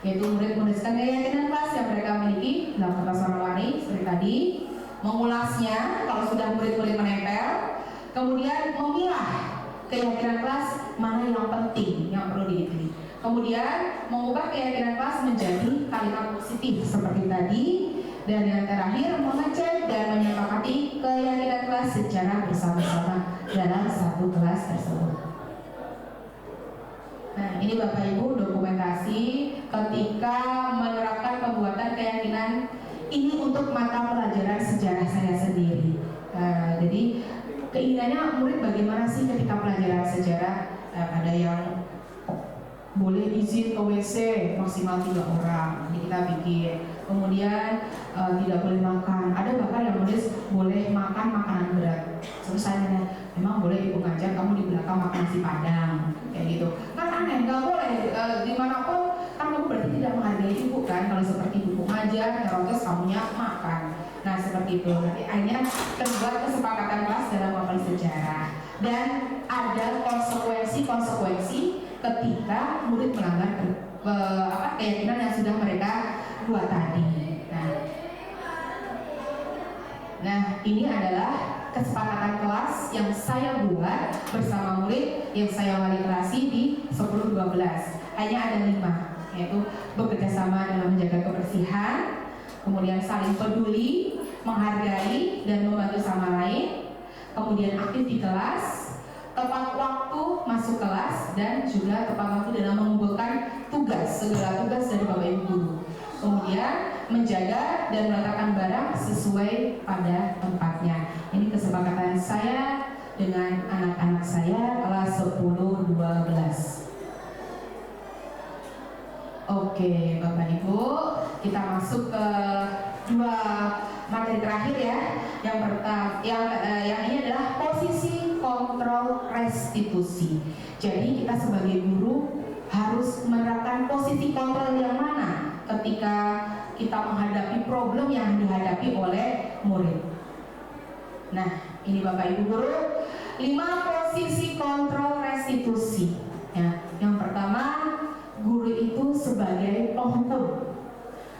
yaitu murid menuliskan keyakinan kelas yang mereka miliki dalam kertas warna-warni seperti tadi, mengulasnya kalau sudah murid-murid menempel, kemudian memilah keyakinan kelas mana yang penting yang perlu dipilih, kemudian mengubah keyakinan kelas menjadi kalimat positif seperti tadi, dan yang terakhir mengecek dan menyepakati keyakinan kelas secara bersama-sama dalam satu kelas tersebut. Nah ini Bapak Ibu dokumentasi ketika menerapkan pembuatan keyakinan ini untuk mata pelajaran sejarah saya sendiri. Jadi keinginannya murid bagaimana sih ketika pelajaran sejarah, ada yang boleh izin ke WC maksimal 3 orang, jadi kita bikin. Kemudian tidak boleh makan, ada bahkan yang menulis boleh makan makanan berat. Terus saya nanya, memang boleh ibu ngajar kamu di belakang makan nasi padang kayak gitu? Kan aneh, nggak boleh dimanapun, kan kamu berarti tidak menghargai ibu kan kalau seperti ibu ngajar, terus kamunya makan. Nah seperti itu, nanti akhirnya terbuat kesepakatan kelas dalam mapel sejarah, dan ada konsekuensi ketika murid melanggar keyakinan yang sudah mereka buat tadi. Nah ini adalah kesepakatan kelas yang saya buat bersama murid yang saya wali kelasi di 10-12. Hanya ada 5, yaitu bekerja sama dalam menjaga kebersihan, kemudian saling peduli, menghargai dan membantu sama lain, kemudian aktif di kelas, tepat waktu masuk kelas, dan juga tepat waktu dalam mengumpulkan segala tugas dari Bapak Ibu guru. Kemudian menjaga dan meletakkan barang sesuai pada tempatnya. Ini kesepakatan saya dengan anak-anak saya kelas 10-12. Oke, Bapak Ibu, kita masuk ke 2 materi terakhir ya. Yang pertama, yang ini adalah posisi kontrol restitusi. Jadi kita sebagai guru harus menerapkan posisi kontrol yang mana ketika kita menghadapi problem yang dihadapi oleh murid. Nah, ini Bapak Ibu guru, 5 posisi kontrol restitusi. Ya, yang pertama, guru itu sebagai penghukum.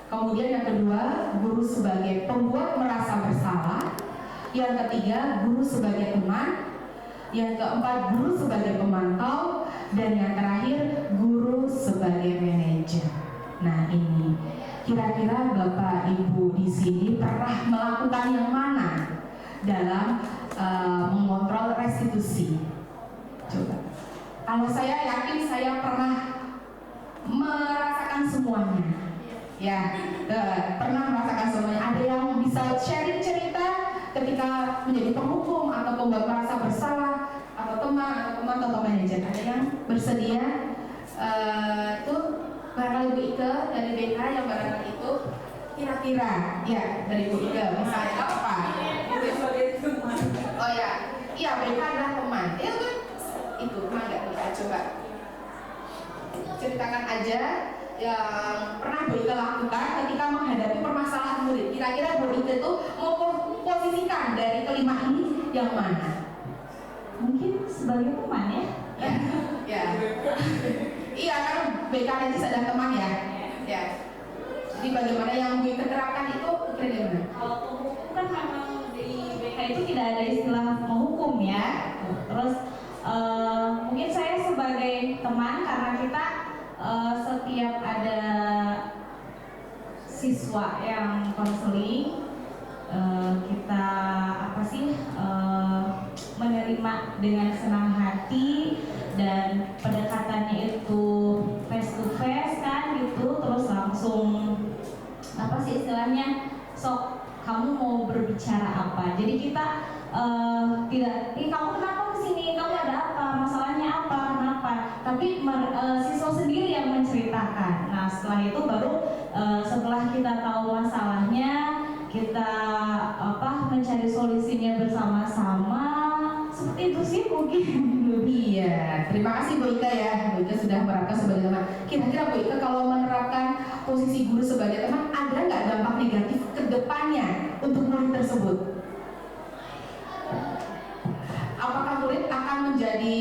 Kemudian yang kedua, guru sebagai pembuat merasa bersalah. Yang ketiga, guru sebagai teman. Yang keempat, guru sebagai pemantau. Dan yang terakhir, guru sebagai manajer. Nah ini, kira-kira Bapak Ibu di sini pernah melakukan yang mana dalam mengontrol restitusi? Coba. Kalau saya yakin saya pernah merasakan semuanya. Ya, pernah merasakan semuanya. Ada yang bisa sharing cerita ketika menjadi penghukum atau pembuat merasa bersalah, atau teman, atau manajer. Ada yang bersedia? Itu barangkali Bu Ike dari BK yang barangkali itu kira-kira ya dari Bu Ike misalnya apa? Oh ya, iya BK adalah teman. Ya kan? Itu mangga kita coba ceritakan aja yang pernah Bu Ike lakukan ketika menghadapi permasalahan murid. Kira-kira Bu Ike itu mau posisikan dari kelima ini yang mana? Mungkin sebagai teman ya. Ya. Iya kan BK nanti ada teman ya. Ya. Jadi bagaimana yang gue terapkan itu kira-kira? Kalau penghukum kan memang di BK itu tidak ada istilah menghukum ya. Terus mungkin saya sebagai teman karena kita setiap ada siswa yang konseling kita menerima dengan senang hati dan pendekatannya itu face to face kan. apa. Jadi kita tidak, kamu kenapa kesini, kamu ada apa, masalahnya apa, kenapa. Tapi siswa sendiri yang menceritakan. Nah setelah itu baru setelah kita tahu masalahnya, kita mencari solusinya bersama-sama. Seperti itu sih mungkin. Iya, terima kasih Bu Ika ya. Bu Ika sudah menerapkan sebagai teman. Kira-kira Bu Ika kalau menerapkan posisi guru sebagai teman, ada nggak dampak negatif ke depannya untuk murid tersebut? Apakah murid akan menjadi,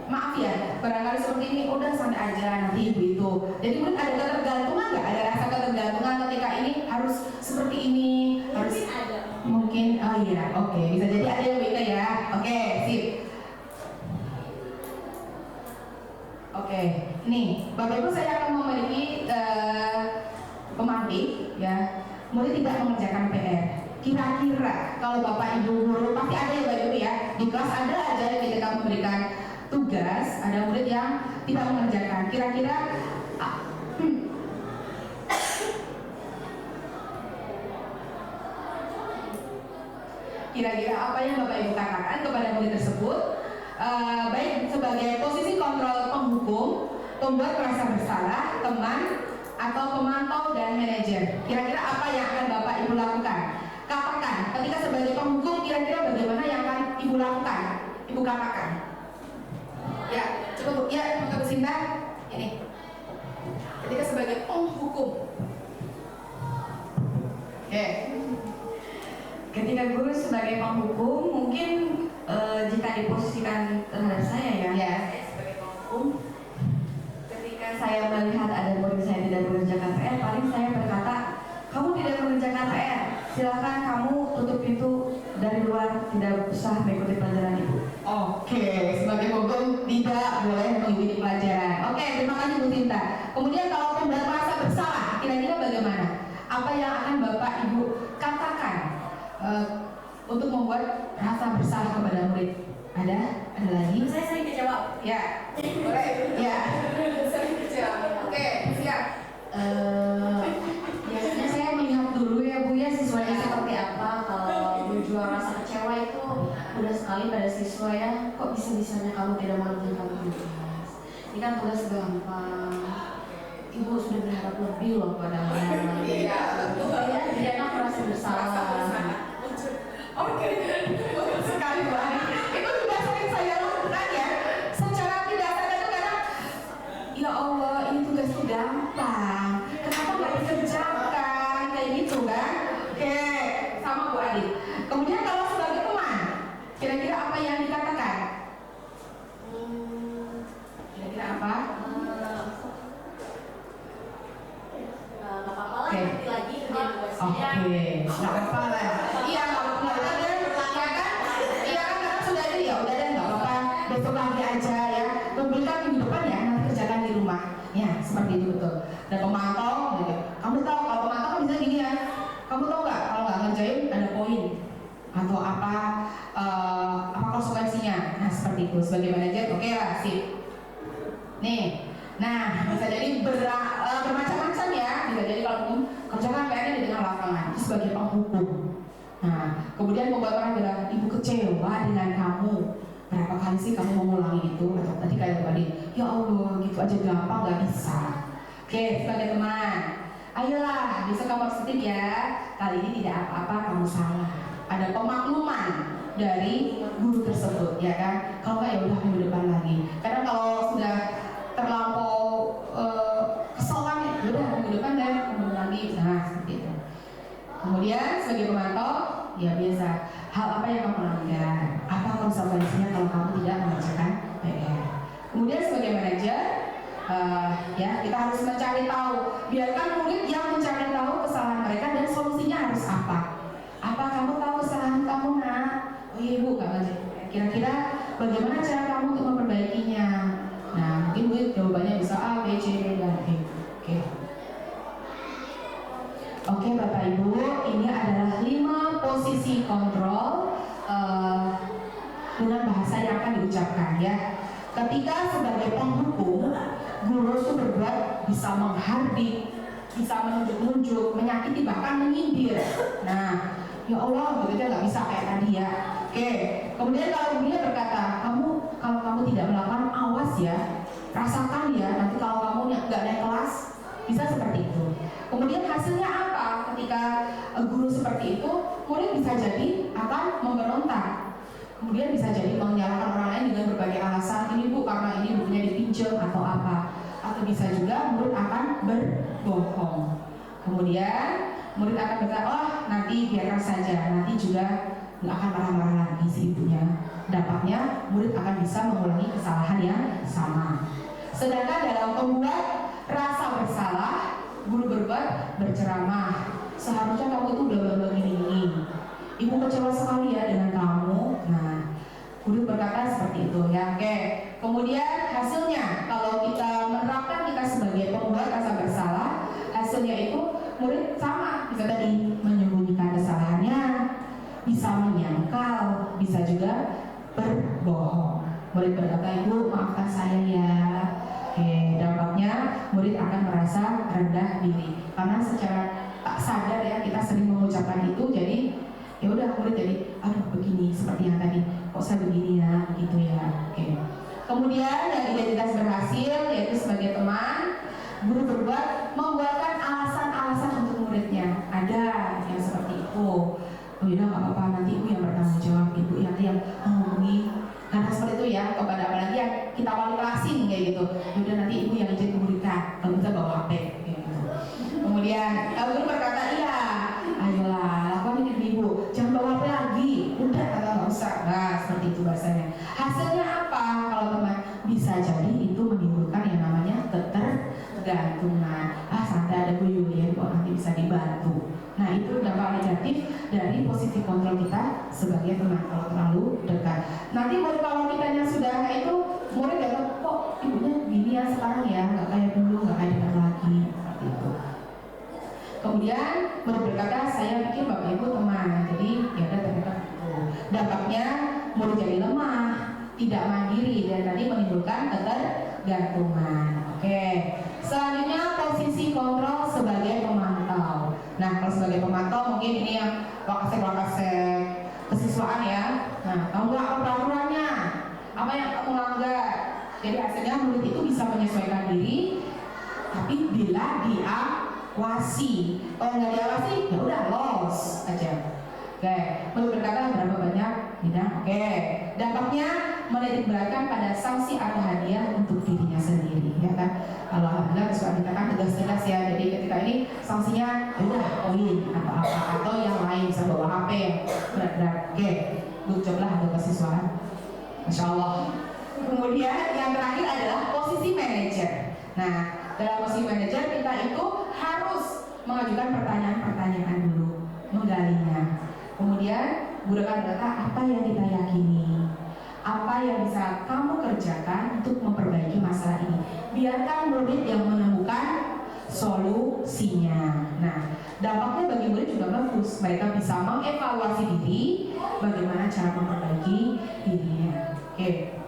maaf ya, barangkali seperti ini, udah santai aja nanti ibu itu. Jadi murid ada ketergantungan nggak? Ada rasa ketergantungan ketika ini harus seperti ini, harus ada. mungkin, oh iya, oke, bisa jadi ada ya Bu Ika ya. Oke, sip. Oke, nih Bapak Ibu saya akan memiliki pemantik ya, murid tidak mengerjakan PR. Kira-kira kalau Bapak Ibu guru pasti ada ya Bapak Ibu ya, di kelas ada aja yang ketika memberikan tugas, ada murid yang tidak mengerjakan. Kira-kira kira-kira apa yang Bapak Ibu katakan kepada murid tersebut? Baik sebagai posisi kontrol penghukum, pembuat merasa bersalah, teman, atau pemantau dan manajer. Kira-kira apa yang akan Bapak Ibu lakukan? Katakan, ketika sebagai penghukum, kira-kira bagaimana yang akan Ibu lakukan? Ibu katakan. Ya, coba Bu, ya, Mbak Sinta, ini. Ketika sebagai penghukum. Oke. Ketika guru sebagai penghukum, mungkin jika diposisikan terhadap saya ya, Ya. saya sebagai penghukum, ketika saya melihat ada murid saya tidak mengerjakan PR, paling saya berkata, kamu tidak mengerjakan PR, silakan kamu tutup pintu dari luar, tidak usah mengikuti pelajaran ibu. Oke, sebagai penghukum tidak boleh mengikuti pelajaran. Oke, terima kasih Bu Sinta. Kemudian kalau pembuat merasa bersalah, kira-kira bagaimana? Apa yang akan Bapak Ibu katakan untuk membuat rasa bersalah kepada murid? Ada lagi? Saya sering dijawab. Ya, boleh. Ya. Sering dijawab. Oke, siap. Biasanya saya melihat dulu ya Bu ya siswanya seperti apa. Kalau menjual rasa kecewa itu mudah sekali pada siswa ya. Kok bisa-bisanya kamu tidak mengerjakan tugas? Ini kan tugas gampang. Ibu sudah berharap lebih loh pada anak. Iya, betul. Ya, jadi anak merasa bersalah. Oke. Sekali Bu Ani. Itu juga sering saya lakukan ya. Secara tidak sadar itu kadang, ya Allah ini tugas tuh gampang. Kenapa nggak dikerjakan kayak gitu kan? Oke, sama Bu Adi. Kemudian kalau sebagai teman, kira-kira apa yang dikatakan? Kira-kira apa? Nggak apa-apa lah, Oke. nanti lagi kerjaan tugasnya. Oke, nggak apa-apa lah. Iya, kalau nggak ada, ya kan? Iya kan, karena sudah ada ya, udah ada nggak apa-apa. Besok lagi aja ya. Kumpulkan minggu depan ya, nanti kerjakan di rumah. Ya, seperti itu betul. Dan pemantau, gitu. Kamu tahu kalau pemantau kan bisa gini ya. Kamu tahu nggak kalau nggak ngerjain ada poin atau apa konsekuensinya? Nah, seperti itu. Sebagai manajer, oke lah, sip. Nih, nah bisa jadi bermacam-macam ya. Bisa jadi kalau kamu kerjakan PR-nya di tengah lapangan itu sebagai penghukum. Nah, kemudian membuat orang bilang, ibu kecewa dengan kamu. Berapa kali sih kamu mengulangi itu? Atau tadi kayak tadi, ya Allah, gitu aja gampang nggak bisa. Oke, sebagai teman, ayolah, besok kamu positif ya. Kali ini tidak apa-apa, kamu salah. Ada pemakluman dari guru tersebut, ya kan? Kalau nggak ya udah minggu depan lagi. Karena kalau sudah terlampau kesokan ya udah minggu depan deh kemudian lagi. Nah seperti itu. Kemudian sebagai pemantau ya biasa, hal apa yang kamu langgar, apa konsekuensinya kalau kamu tidak mengerjakan PR. Kemudian sebagai manajer ya kita harus mencari tahu, biarkan murid yang mencari tahu kesalahan mereka dan solusinya harus apa. Apa kamu tahu kesalahan kamu nak? Oh iya ibu, kira-kira bagaimana cara kamu untuk memperbaikinya? Nah, mungkin Bu jawabannya bisa A, B, C, D, dan E. Oke. Oke, Bapak Ibu, ini adalah 5 posisi kontrol dengan bahasa yang akan diucapkan ya. Ketika sebagai penghukum, guru itu berbuat bisa menghardik, bisa menunjuk-nunjuk, menyakiti bahkan menyindir. Nah, ya Allah gitu aja nggak bisa kayak tadi ya. Oke, kemudian kalau gurunya berkata, kalau kamu tidak melakukan, awas ya, rasakan ya, nanti kalau kamu nggak naik kelas bisa seperti itu. Kemudian hasilnya apa? Ketika guru seperti itu, murid bisa jadi akan memberontak. Kemudian bisa jadi menyalahkan orang lain dengan berbagai alasan, ini bu karena ini bukunya dipinjam atau apa. Atau bisa juga murid akan berbohong. Kemudian murid akan berkata, oh nanti biarkan saja, nanti juga nggak akan marah-marah lagi si ibunya. Dampaknya murid akan bisa mengulangi kesalahan yang sama. Sedangkan dalam membuat rasa bersalah, guru berbuat berceramah. Seharusnya kamu itu bla begini. Ibu kecewa sekali ya dengan kamu. Nah, guru berkata seperti itu ya. Oke. Kemudian hasilnya kalau kita menerapkan kita sebagai pembuat rasa bersalah, hasilnya itu murid sama, bisa tadi menyembunyikan kesalahannya, bisa menyangkal, bisa juga berbohong. Murid berkata, ibu maafkan saya ya. Oke, dampaknya murid akan merasa rendah diri karena secara tak sadar ya kita sering mengucapkan itu, jadi ya udah murid jadi aduh begini seperti yang tadi, kok saya begini ya, begitu ya. Oke. Kemudian yang identitas berhasil yaitu sebagai teman, guru berbuat membuatkan alasan-alasan untuk muridnya. Ada yang seperti itu. Oh ya nggak apa-apa, nanti ibu yang bertanggung jawab, ibu nanti yang menghubungi. Karena seperti itu ya, kepada apalagi yang kita wali kelasin kayak gitu. Udah nanti ibu yang izin muridkan, kalau bisa bawa HP kayak gitu. Kemudian guru berkata, iya, ayolah lakukan ini ibu, jangan bawa HP lagi. Udah kata nggak usah. Nah seperti itu bahasanya. Hasilnya apa? Kalau teman bisa jadi itu menimbulkan yang namanya ketergantungan. Santai ada Bu Yulian kok nanti bisa dibantu. Nah itu dampak negatif dari positif kontrol kita sebagai teman kalau terlalu dekat. Nanti kalau kitanya sudah itu murid ya kok ibunya gini ya sekarang ya, nggak kayak dulu, nggak kayak dekat lagi seperti itu. Kemudian murid berkata, saya pikir bapak ibu teman, jadi ya udah ternyata itu. Dampaknya murid jadi lemah, tidak mandiri dan tadi menimbulkan ketergantungan. Oke. Selanjutnya posisi kontrol sebagai pemantau. Nah kalau sebagai pemantau mungkin ini yang wakasek kesiswaan ya. Nah tahu nggak apa peraturannya? Apa yang kamu langgar? Jadi hasilnya murid itu bisa menyesuaikan diri, tapi bila diawasi. Kalau nggak diawasi ya udah los aja. Oke, murid berkata berapa banyak bidang. Oke, dampaknya menitik beratkan pada sanksi atau hadiah untuk dirinya sendiri, ya kan? Kalau alhamdulillah suka kita kan tegas-tegas ya. Jadi ketika ini sanksinya ya udah poin atau apa atau yang lain, bisa bawa HP yang berat-berat. Oke, good job lah untuk kesiswaan. Masya Allah. Kemudian yang terakhir adalah posisi manajer. Nah, dalam posisi manajer kita itu harus mengajukan pertanyaan-pertanyaan dulu, menggalinya. Kemudian guru akan berkata apa yang kita yakini, apa yang bisa kamu kerjakan untuk memperbaiki masalah ini. Biarkan murid yang menemukan solusinya. Nah, dampaknya bagi murid juga bagus. Mereka bisa mengevaluasi diri, bagaimana cara memperbaiki dirinya. Oke.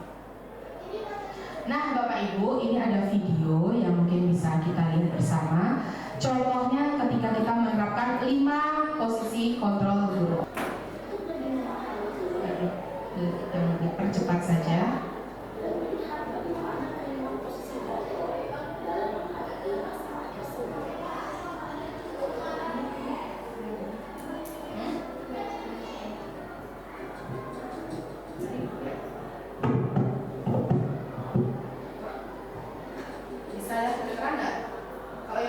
Nah, Bapak Ibu, ini ada video yang mungkin bisa kita lihat bersama. Contohnya ketika kita menerapkan 5 posisi kontrol guru. Dipercepat saja. Bisa ya, nggak? Kalau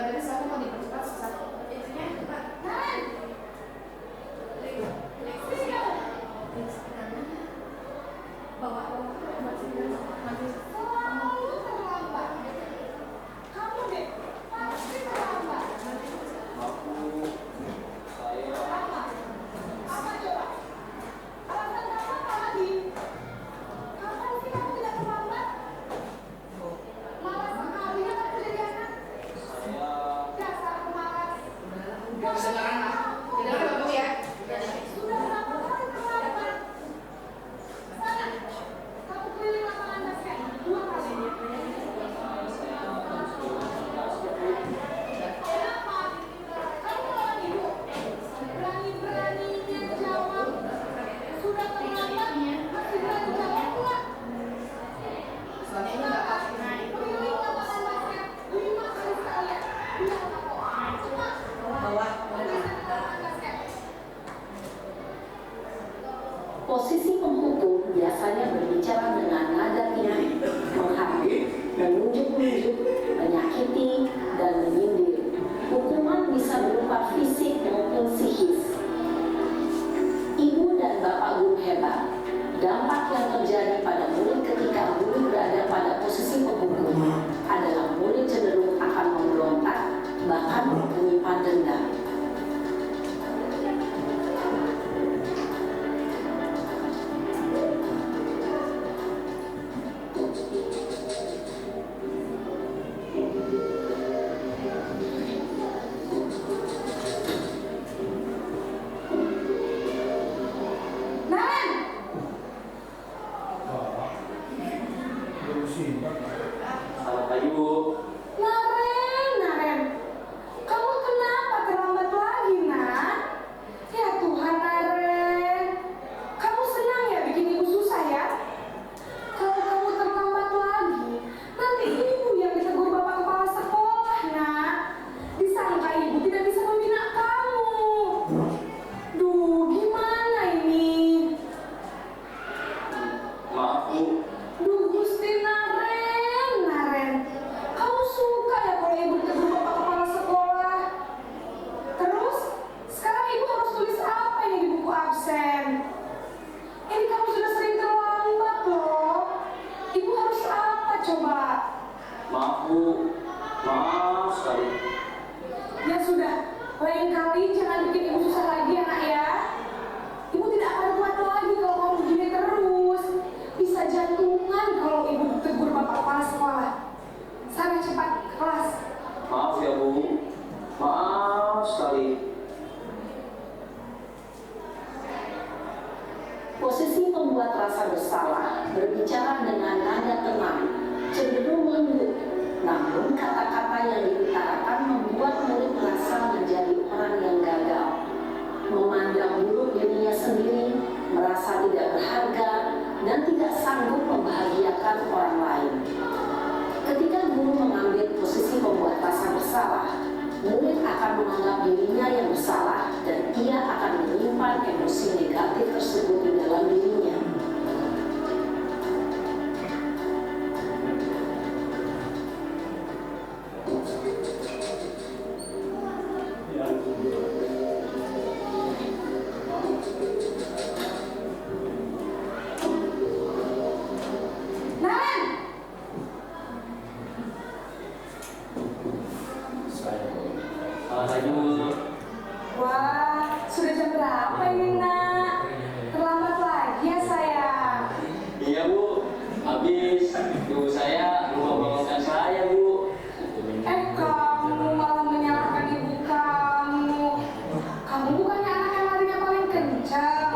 Ya sudah, lain kali jangan bikin ibu susah lagi ya nak ya. Ibu tidak akan kuat lagi kalau kamu begini terus. Bisa jantungan kalau ibu tegur bapak kepala sekolah. Sana cepat ke kelas. Maaf ya Bu, maaf sekali. Posisi pembuat rasa bersalah berbicara dengan nada tenang, cenderung lembut. Namun kata-kata yang diutarakan membuat murid merasa menjadi orang yang gagal, memandang buruk dirinya sendiri, merasa tidak berharga, dan tidak sanggup membahagiakan orang lain. Ketika guru mengambil posisi pembuat rasa bersalah, murid akan menganggap dirinya yang bersalah dan ia akan menyimpan emosi negatif tersebut di dalam dirinya. Selamat pagi Bu. Wah, sudah jam berapa ini nak? Terlambat lagi ya sayang. Iya Bu, habis ibu saya lupa bangunkan saya Bu. Kamu malah menyalahkan ibu kamu. Kamu bukannya anak yang larinya paling kencang.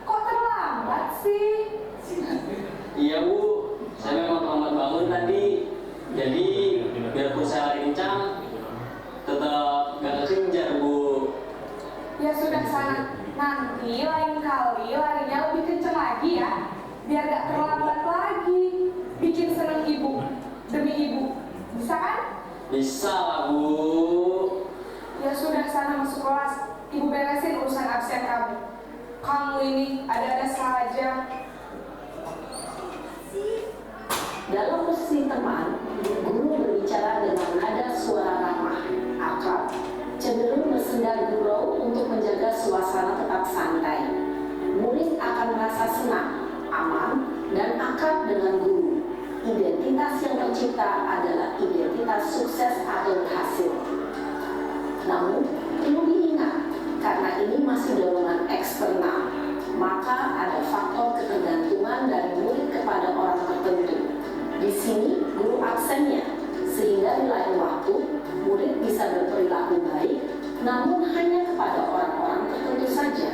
Kok terlambat sih? Iya Bu, saya memang terlambat bangun tadi. Jadi biarpun saya lari kencang, tetap gak kekejar Bu. Ya sudah sana. Nanti lain kali larinya lebih kencang lagi ya. Biar gak terlambat lagi. Bikin seneng ibu. Demi ibu. Bisa kan? Bisa lah Bu. Ya sudah sana masuk kelas. Ibu beresin urusan absen kamu. Kamu ini ada-ada saja. Dalam posisi teman, guru berbicara dengan nada suara ramah, akrab, cenderung bersenda gurau untuk menjaga suasana tetap santai. Murid akan merasa senang, aman, dan akrab dengan guru. Identitas yang tercipta adalah identitas sukses atau berhasil. Namun, perlu diingat, karena ini masih dorongan eksternal, maka ada faktor ketergantungan dari murid kepada orang tertentu. Di sini, guru absennya, sehingga di lain waktu, murid bisa berperilaku baik, namun hanya kepada orang-orang tertentu saja.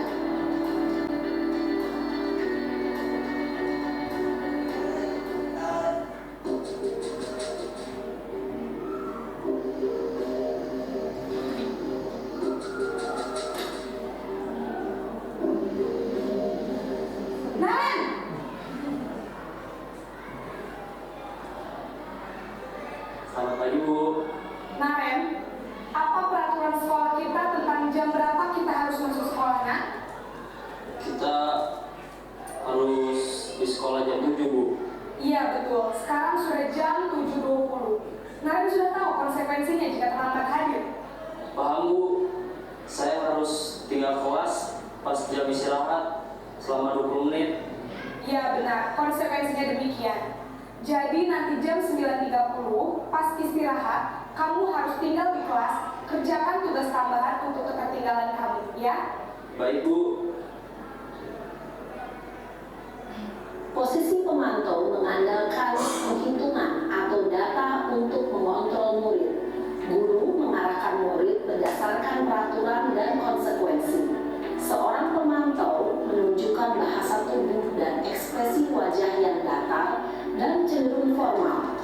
Selamat pagi Bu. Naren, apa peraturan sekolah kita tentang jam berapa kita harus masuk sekolahnya? Kita harus di sekolah jam 7 Bu. Iya betul, sekarang sudah jam 7.20. Naren sudah tahu konsekuensinya jika terlambat hadir. Paham Bu, saya harus tinggal kelas pas jam istirahat selama 20 menit. Iya benar, konsekuensinya demikian. Jadi nanti jam 9.30 pas istirahat, kamu harus tinggal di kelas, kerjakan tugas tambahan untuk ketertinggalan kamu, ya? Baik Bu. Posisi pemantau mengandalkan penghitungan atau data untuk mengontrol murid. Guru mengarahkan murid berdasarkan peraturan dan konsekuensi. Seorang pemantau menunjukkan bahasa tubuh dan ekspresi wajah yang datar dan cenderung formal.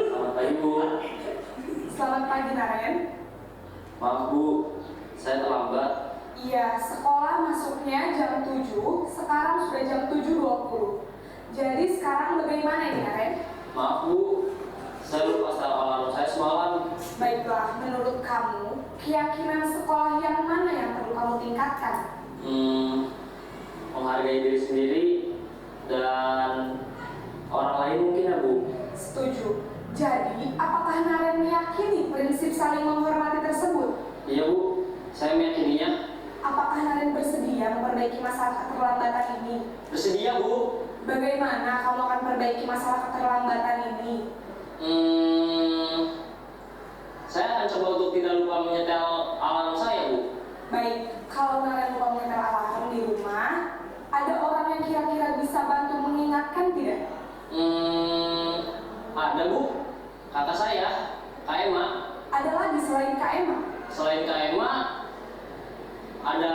Selamat pagi Bu. Selamat pagi Naren. Maaf Bu, saya terlambat. Iya, sekolah masuknya jam 7, sekarang sudah jam 7.20. Jadi sekarang bagaimana ini Naren? Maaf Bu, saya lupa setel alarm saya semalam. Baiklah, menurut kamu, keyakinan sekolah yang mana yang perlu kamu tingkatkan? menghargai diri sendiri dan orang lain mungkin ya Bu. Setuju. Jadi, apakah Naren meyakini prinsip saling menghormati tersebut? Iya Bu, saya meyakininya. Apakah Naren bersedia memperbaiki masalah keterlambatan ini? Bersedia Bu. Bagaimana kamu akan perbaiki masalah keterlambatan ini? Saya akan coba untuk tidak lupa menyetel alarm saya Bu. Baik, kalau Naren lupa menyetel alarm di rumah, ada orang yang kira-kira bisa bantu mengingatkan tidak? Ada Bu, kakak saya, Kak Emma. Ada lagi selain Kak Emma? Selain Kak Emma, ada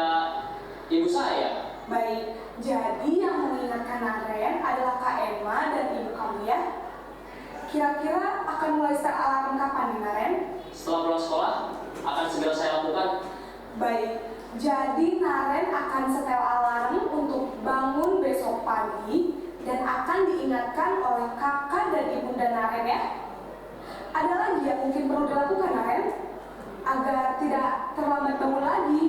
ibu saya. Baik, jadi yang mengingatkan Naren adalah Kak Emma dan ibu kamu ya? Kira-kira akan mulai start alarm kapan nih Naren? Setelah pulang sekolah, akan segera saya lakukan. Baik, jadi Naren akan setel alarm untuk bangun besok pagi dan akan diingatkan oleh kakak dan ibunda Naren ya? Ada lagi yang mungkin perlu dilakukan Naren? Agar tidak terlambat bangun lagi.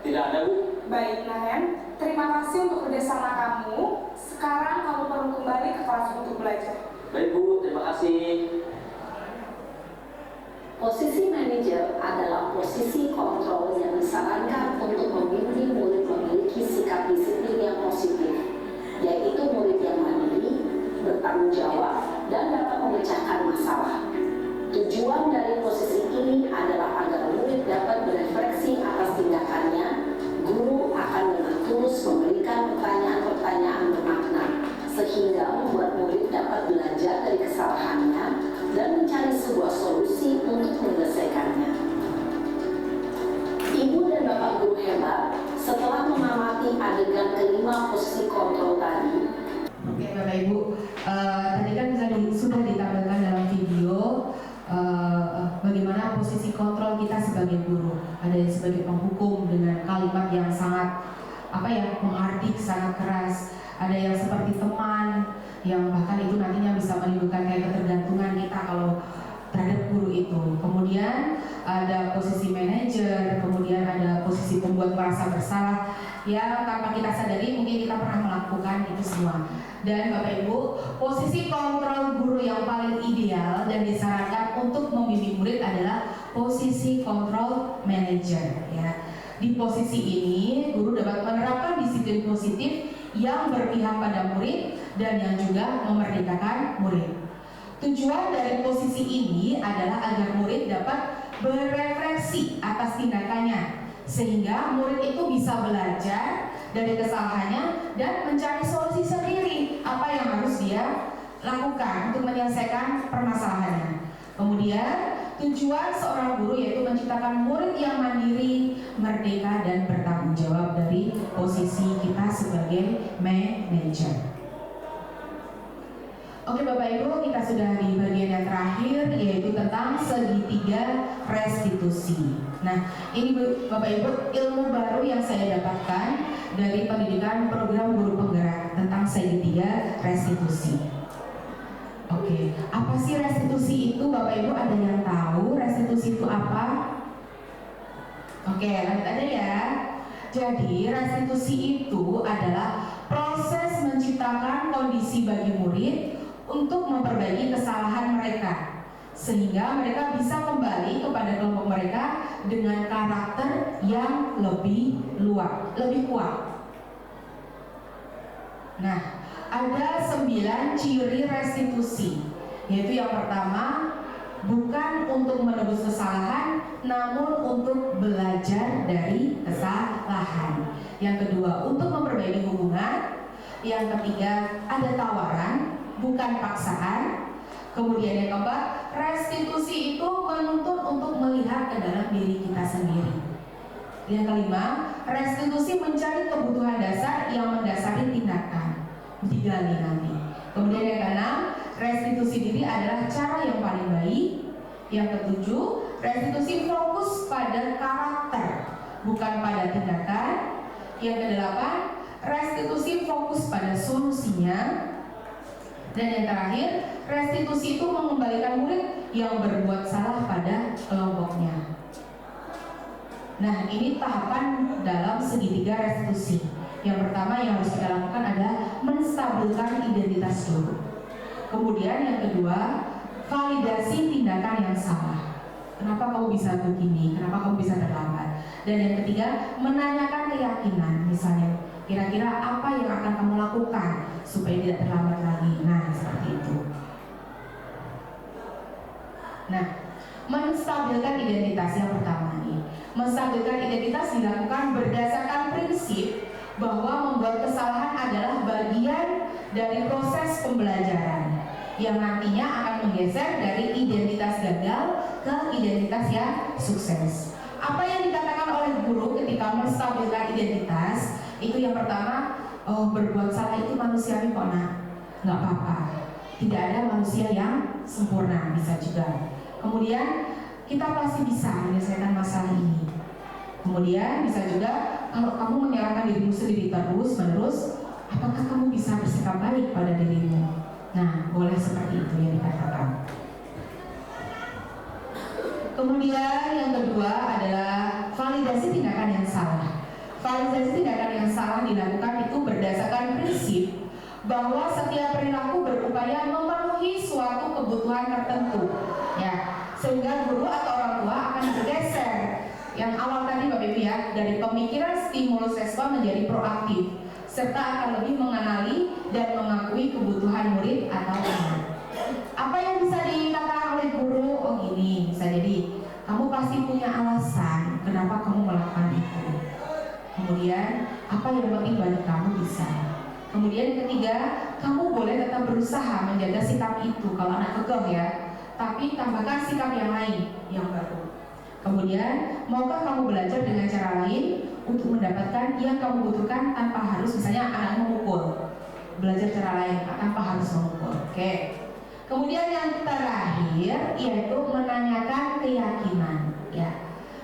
Tidak ada Bu. Baik Naren, terima kasih untuk kerjasama kamu. Sekarang kamu perlu kembali ke kelas untuk belajar. Baik Bu, terima kasih. Posisi manajer adalah posisi kontrol yang disarankan untuk membimbing murid memiliki sikap disiplin yang positif, yaitu murid yang mandiri, bertanggung jawab, dan dapat memecahkan masalah. Tujuan dari posisi ini adalah agar murid dapat berefleksi atas tindakannya. Guru akan dengan tulus memberikan pertanyaan-pertanyaan bermakna, sehingga membuat murid dapat belajar dari kesalahannya dan mencari sebuah solusi untuk menyelesaikannya. Ibu dan Bapak guru hebat, setelah mengamati adegan kelima posisi kontrol tadi. Oke Bapak Ibu, tadi kan sudah ditampilkan dalam video bagaimana posisi kontrol kita sebagai guru. Ada yang sebagai penghukum dengan kalimat yang sangat menghardik, sangat keras. Ada yang seperti teman yang bahkan itu nantinya bisa menimbulkan kayak ketergantungan kita kalau terhadap guru itu. Kemudian ada posisi manajer, kemudian ada posisi pembuat merasa bersalah. Ya, tanpa kita sadari mungkin kita pernah melakukan itu semua. Dan Bapak Ibu, posisi kontrol guru yang paling ideal dan disarankan untuk membimbing murid adalah posisi kontrol manajer. Ya, di posisi ini guru dapat menerapkan disiplin positif yang berpihak pada murid dan yang juga memerdekakan murid. Tujuan dari posisi ini adalah agar murid dapat berefleksi atas tindakannya, sehingga murid itu bisa belajar dari kesalahannya dan mencari solusi sendiri apa yang harus dia lakukan untuk menyelesaikan permasalahannya. Kemudian tujuan seorang guru yaitu menciptakan murid yang mandiri, merdeka, dan bertanggung jawab dari posisi kita sebagai manajer. Oke Bapak Ibu, kita sudah di bagian yang terakhir yaitu tentang segitiga restitusi. Nah, ini Bapak Ibu ilmu baru yang saya dapatkan dari pendidikan program guru penggerak tentang segitiga restitusi. Oke, apa sih restitusi itu Bapak Ibu? Ada yang tahu restitusi itu apa? Oke, lanjut aja ya. Jadi restitusi itu adalah proses menciptakan kondisi bagi murid untuk memperbaiki kesalahan mereka, sehingga mereka bisa kembali kepada kelompok mereka dengan karakter yang lebih kuat. Nah, ada 9 ciri restitusi, yaitu yang pertama, bukan untuk menebus kesalahan, namun untuk belajar dari kesalahan. Yang kedua, untuk memperbaiki hubungan. Yang ketiga, ada tawaran, bukan paksaan. Kemudian yang keempat, restitusi itu menuntut untuk melihat ke dalam diri kita sendiri. Yang kelima, restitusi mencari kebutuhan dasar yang mendasari tindakan. Digali nanti. Kemudian yang keenam, restitusi diri adalah cara yang paling baik. Yang ketujuh, restitusi fokus pada karakter, bukan pada tindakan. Yang kedelapan, restitusi fokus pada solusinya. Dan yang terakhir, restitusi itu mengembalikan murid yang berbuat salah pada kelompoknya. Nah, ini tahapan dalam segitiga restitusi. Yang pertama yang harus kita lakukan adalah menstabilkan identitas guru. Kemudian yang kedua, validasi tindakan yang salah. Kenapa kamu bisa begini? Kenapa kamu bisa terlambat? Dan yang ketiga, menanyakan keyakinan. Misalnya, kira-kira apa yang akan kamu lakukan supaya tidak terlambat lagi? Nah, seperti itu. Nah, menstabilkan identitas yang pertama nih. Menstabilkan identitas dilakukan berdasarkan prinsip bahwa membuat kesalahan adalah bagian dari proses pembelajaran yang nantinya akan menggeser dari identitas gagal ke identitas yang sukses. Apa yang dikatakan oleh guru ketika menstabilkan identitas itu yang pertama, berbuat salah itu manusiawi kok nak, nggak apa-apa. Tidak ada manusia yang sempurna, bisa juga. Kemudian kita pasti bisa menyelesaikan masalah ini. Kemudian bisa juga kalau kamu menyalahkan dirimu sendiri terus-menerus, apakah kamu bisa bersikap baik pada dirimu? Nah, boleh seperti itu yang dikatakan. Kemudian yang kedua adalah validasi tindakan yang salah. Validasi tindakan yang salah dilakukan itu berdasarkan prinsip bahwa setiap perilaku berupaya memenuhi suatu kebutuhan tertentu, ya, sehingga guru atau orang tua akan bergeser yang awal tadi Bapak Ibu ya, dari pemikiran stimulus respon menjadi proaktif, serta akan lebih mengenali dan mengakui kebutuhan murid atau anak. Apa yang bisa dikatakan oleh guru? Oh gini, bisa jadi kamu pasti punya alasan kenapa kamu melakukan itu. Kemudian apa yang penting bagi kamu bisa. Kemudian yang ketiga, kamu boleh tetap berusaha menjaga sikap itu kalau anak kekeh ya, tapi tambahkan sikap yang lain yang baru. Kemudian, maukah kamu belajar dengan cara lain untuk mendapatkan yang kamu butuhkan tanpa harus misalnya anak memukul. Belajar cara lain tanpa harus memukul. Oke. Kemudian yang terakhir yaitu menanyakan keyakinan. Ya,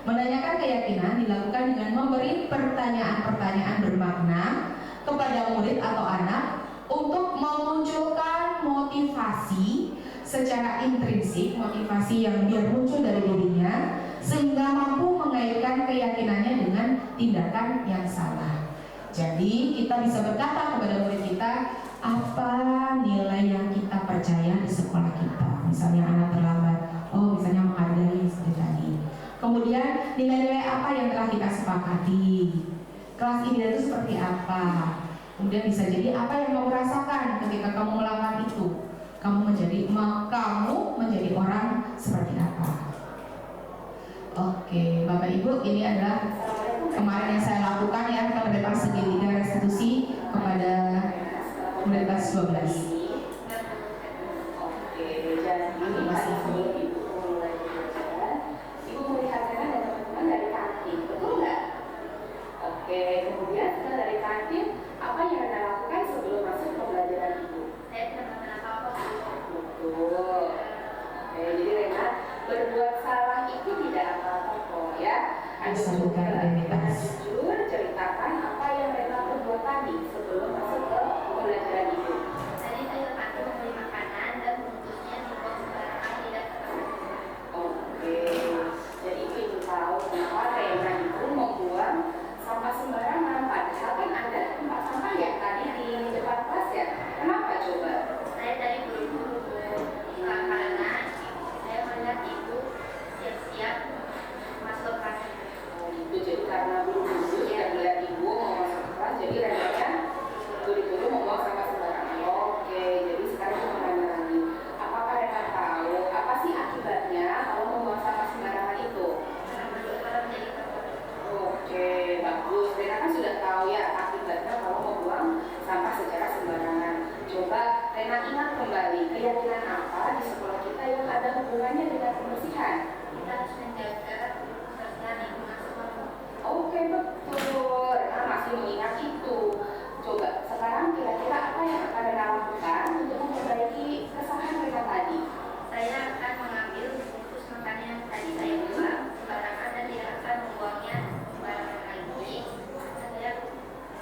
menanyakan keyakinan dilakukan dengan memberi pertanyaan-pertanyaan bermakna kepada murid atau anak untuk memunculkan motivasi secara intrinsik, motivasi yang biar muncul dari dirinya, sehingga mampu mengaitkan keyakinannya dengan tindakan yang salah. Jadi kita bisa berkata kepada murid kita, apa nilai yang kita percaya di sekolah kita. Misalnya anak terlambat, oh misalnya menghargai seperti tadi. Kemudian nilai-nilai apa yang telah kita sepakati, kelas ini itu seperti apa. Kemudian bisa jadi apa yang kamu rasakan ketika kamu melakukan itu. Kamu menjadi orang seperti apa. Oke, Bapak Ibu, ini adalah kemarin yang saya lakukan ya, tentang segitiga restitusi kepada murid kelas 12. Oke, jadi Ibu melihatnya ada teman-teman dari kantin, betul nggak? Oke, kemudian setelah dari kantin, apa yang Anda lakukan sebelum masuk pembelajaran Ibu? Saya tidak melakukan apa-apa. Betul. Oke, jadi Rena, berbuat salah itu tidak apa-apa kok ya. Anda jujur ceritakan apa yang Rena perbuat tadi sebelum masuk ke pembelajaran Ibu. Tadi saya terpaksa membeli makanan dan memutusnya dibuang sembarangan tidak terkena. Oke, jadi Ibu tahu kenapa Rena itu membuang sampah sembarangan, padahal kan ada tempat sampah ya tadi di depan kelas ya. Kenapa coba? Saya tadi buru-buru karena saya melihat ibu siap-siap masuk kelas. Oh itu jadi karena buru-buru ya melihat Ibu mau masuk kelas, jadi Rena buru-buru membuang sampah sembarangan. Oke, jadi sekarang saya mau nanya lagi, apakah Rena tahu apa sih akibatnya kalau membuang sampah sembarangan itu? Oke, bagus. Rena kan sudah tahu ya akibatnya kalau membuang sampah secara sembarangan. Coba Rena ingat kembali keyakinan apa di sekolah kita yang ada hubungannya dengan kebersihan? Kita harus menjaga kebersihan lingkungan sekolah. Oke, betul. Rena masih mengingat itu. Coba sekarang kira-kira apa yang akan Rena lakukan untuk memperbaiki kesalahan Rena tadi? Saya akan mengambil bungkus makanan yang tadi saya buang sembarangan dan tidak akan membuangnya sembarangan lagi. Saya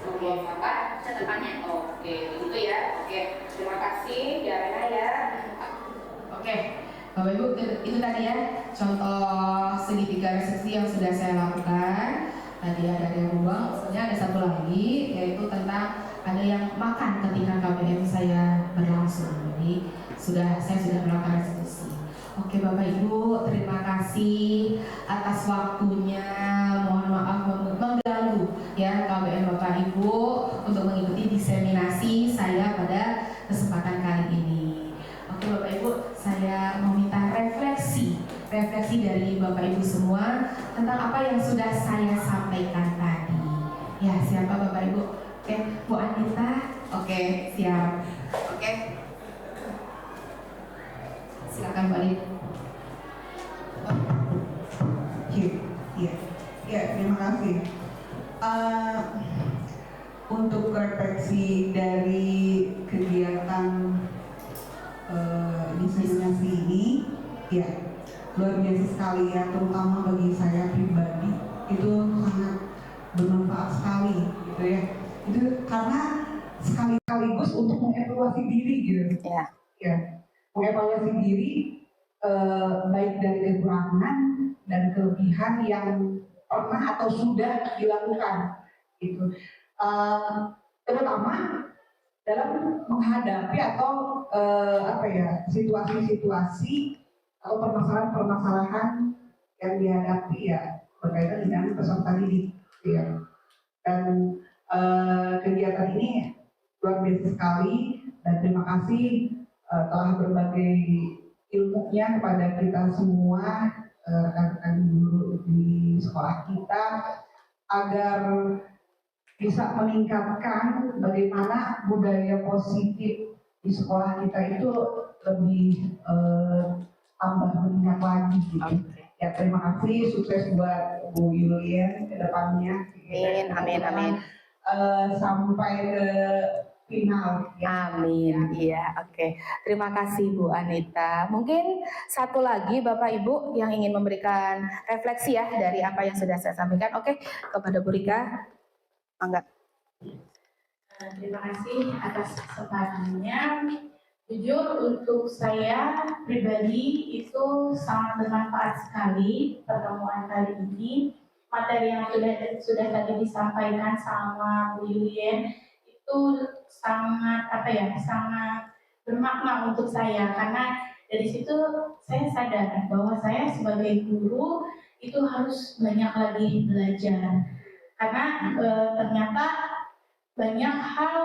Membuang sampah sedepannya. Oke, begitu ya. Oke, terima kasih ya Rena ya. Oke, Bapak Ibu, itu tadi ya contoh segitiga restitusi yang sudah saya lakukan. tadi ada yang buang. Sebenarnya ada satu lagi, yaitu tentang ada yang makan ketika KBM saya berlangsung. Jadi saya sudah melakukan restitusi. Oke Bapak Ibu, terima kasih atas waktunya. Mohon maaf mengganggu ya KBM Bapak Ibu untuk mengikuti diseminasi saya pada kesempatan kali ini. Oke Bapak Ibu, saya meminta refleksi dari Bapak Ibu semua tentang apa yang sudah saya sampaikan tadi. Ya, siapa Bapak Ibu? Oke, Bu Anita. Oke, siap. Oke. Silakan Pak Lid. Ya, terima kasih. Untuk refleksi dari kegiatan diseminasi ini, ya luar biasa sekali ya, terutama bagi saya pribadi itu sangat bermanfaat sekali, gitu ya. Itu karena sekaligus untuk mengevaluasi diri, gitu. Ya, mengevaluasi diri baik dari kekurangan dan kelebihan yang pernah atau sudah dilakukan, gitu. Terutama dalam menghadapi atau situasi-situasi atau permasalahan-permasalahan yang dihadapi ya berkaitan dengan peserta didik, ya. Dan kegiatan ini luar biasa sekali dan terima kasih telah berbagi ilmunya kepada kita semua, rekan-rekan guru di sekolah kita, agar bisa meningkatkan bagaimana budaya positif di sekolah kita itu lebih tambah meningkat lagi gitu. Ya, terima kasih, sukses buat Bu Yulien ke depannya. Amin. Sampai ke final. Ya. Amin. Iya, oke. Terima kasih Bu Anita. Mungkin satu lagi Bapak Ibu yang ingin memberikan refleksi ya dari apa yang sudah saya sampaikan. Oke, kepada Bu Rika. Angga. Terima kasih atas kesempatannya. Jujur untuk saya pribadi itu sangat bermanfaat sekali pertemuan kali ini. Materi yang sudah tadi disampaikan sama Bu Yulien itu sangat sangat bermakna untuk saya, karena dari situ saya sadar bahwa saya sebagai guru itu harus banyak lagi belajar, karena ternyata banyak hal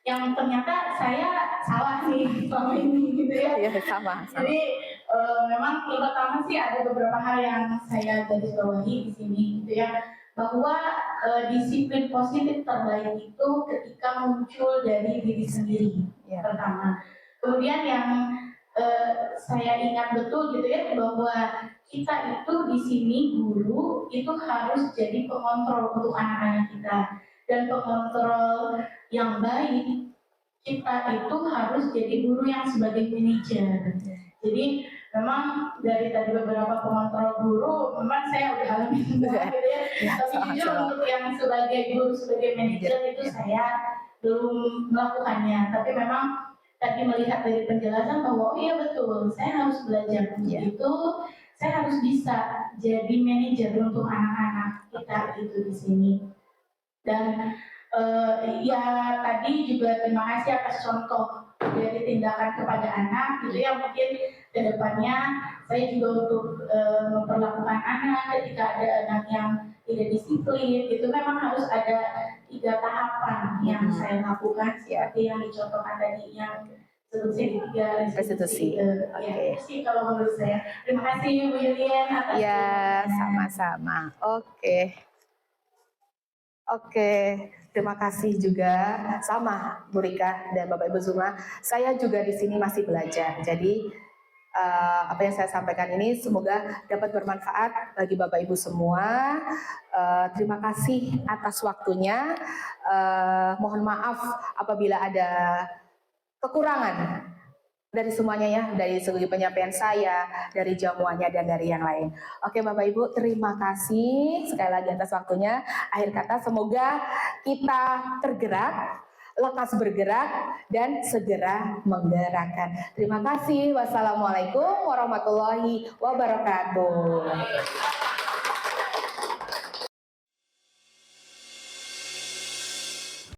yang ternyata saya salah nih selama ini gitu ya. Iya, sama. Jadi memang yang pertama sih ada beberapa hal yang saya garis bawahi di sini gitu ya, bahwa disiplin positif terbaik itu ketika muncul dari diri sendiri pertama. Kemudian yang saya ingat betul gitu ya, bahwa kita itu di sini guru itu harus jadi pengontrol untuk anak-anak kita, dan pengontrol yang baik kita itu harus jadi guru yang sebagai manajer. Jadi memang dari tadi beberapa pengontrol guru memang saya udah alami semua gitu ya. Tapi jujur untuk yang sebagai guru, sebagai manajer itu saya belum melakukannya. Tapi memang tadi melihat dari penjelasan bahwa iya betul, saya harus belajar itu, saya harus bisa jadi manajer untuk anak-anak kita itu di sini. Dan ya tadi juga terima kasih atas contoh dari tindakan kepada anak gitu ya. Mungkin kedepannya saya juga untuk memperlakukan anak ketika ada anak yang tidak disiplin itu memang harus ada 3 tahapan yang saya lakukan seperti yang dicontohkan tadi, yang seterusnya di 3 restitusi. Ya, sih kalau menurut saya. Terima kasih Bu Yulien atas sama-sama. Oke, terima kasih juga sama Bu Rika dan Bapak Ibu semua. Saya juga di sini masih belajar. Jadi apa yang saya sampaikan ini semoga dapat bermanfaat bagi Bapak Ibu semua. Terima kasih atas waktunya. Mohon maaf apabila ada kekurangan dari semuanya ya, dari segi penyampaian saya, dari jamuannya dan dari yang lain. Oke Bapak Ibu, terima kasih sekali lagi atas waktunya. Akhir kata semoga kita tergerak lekas bergerak, dan segera menggerakkan. Terima kasih. Wassalamualaikum warahmatullahi wabarakatuh.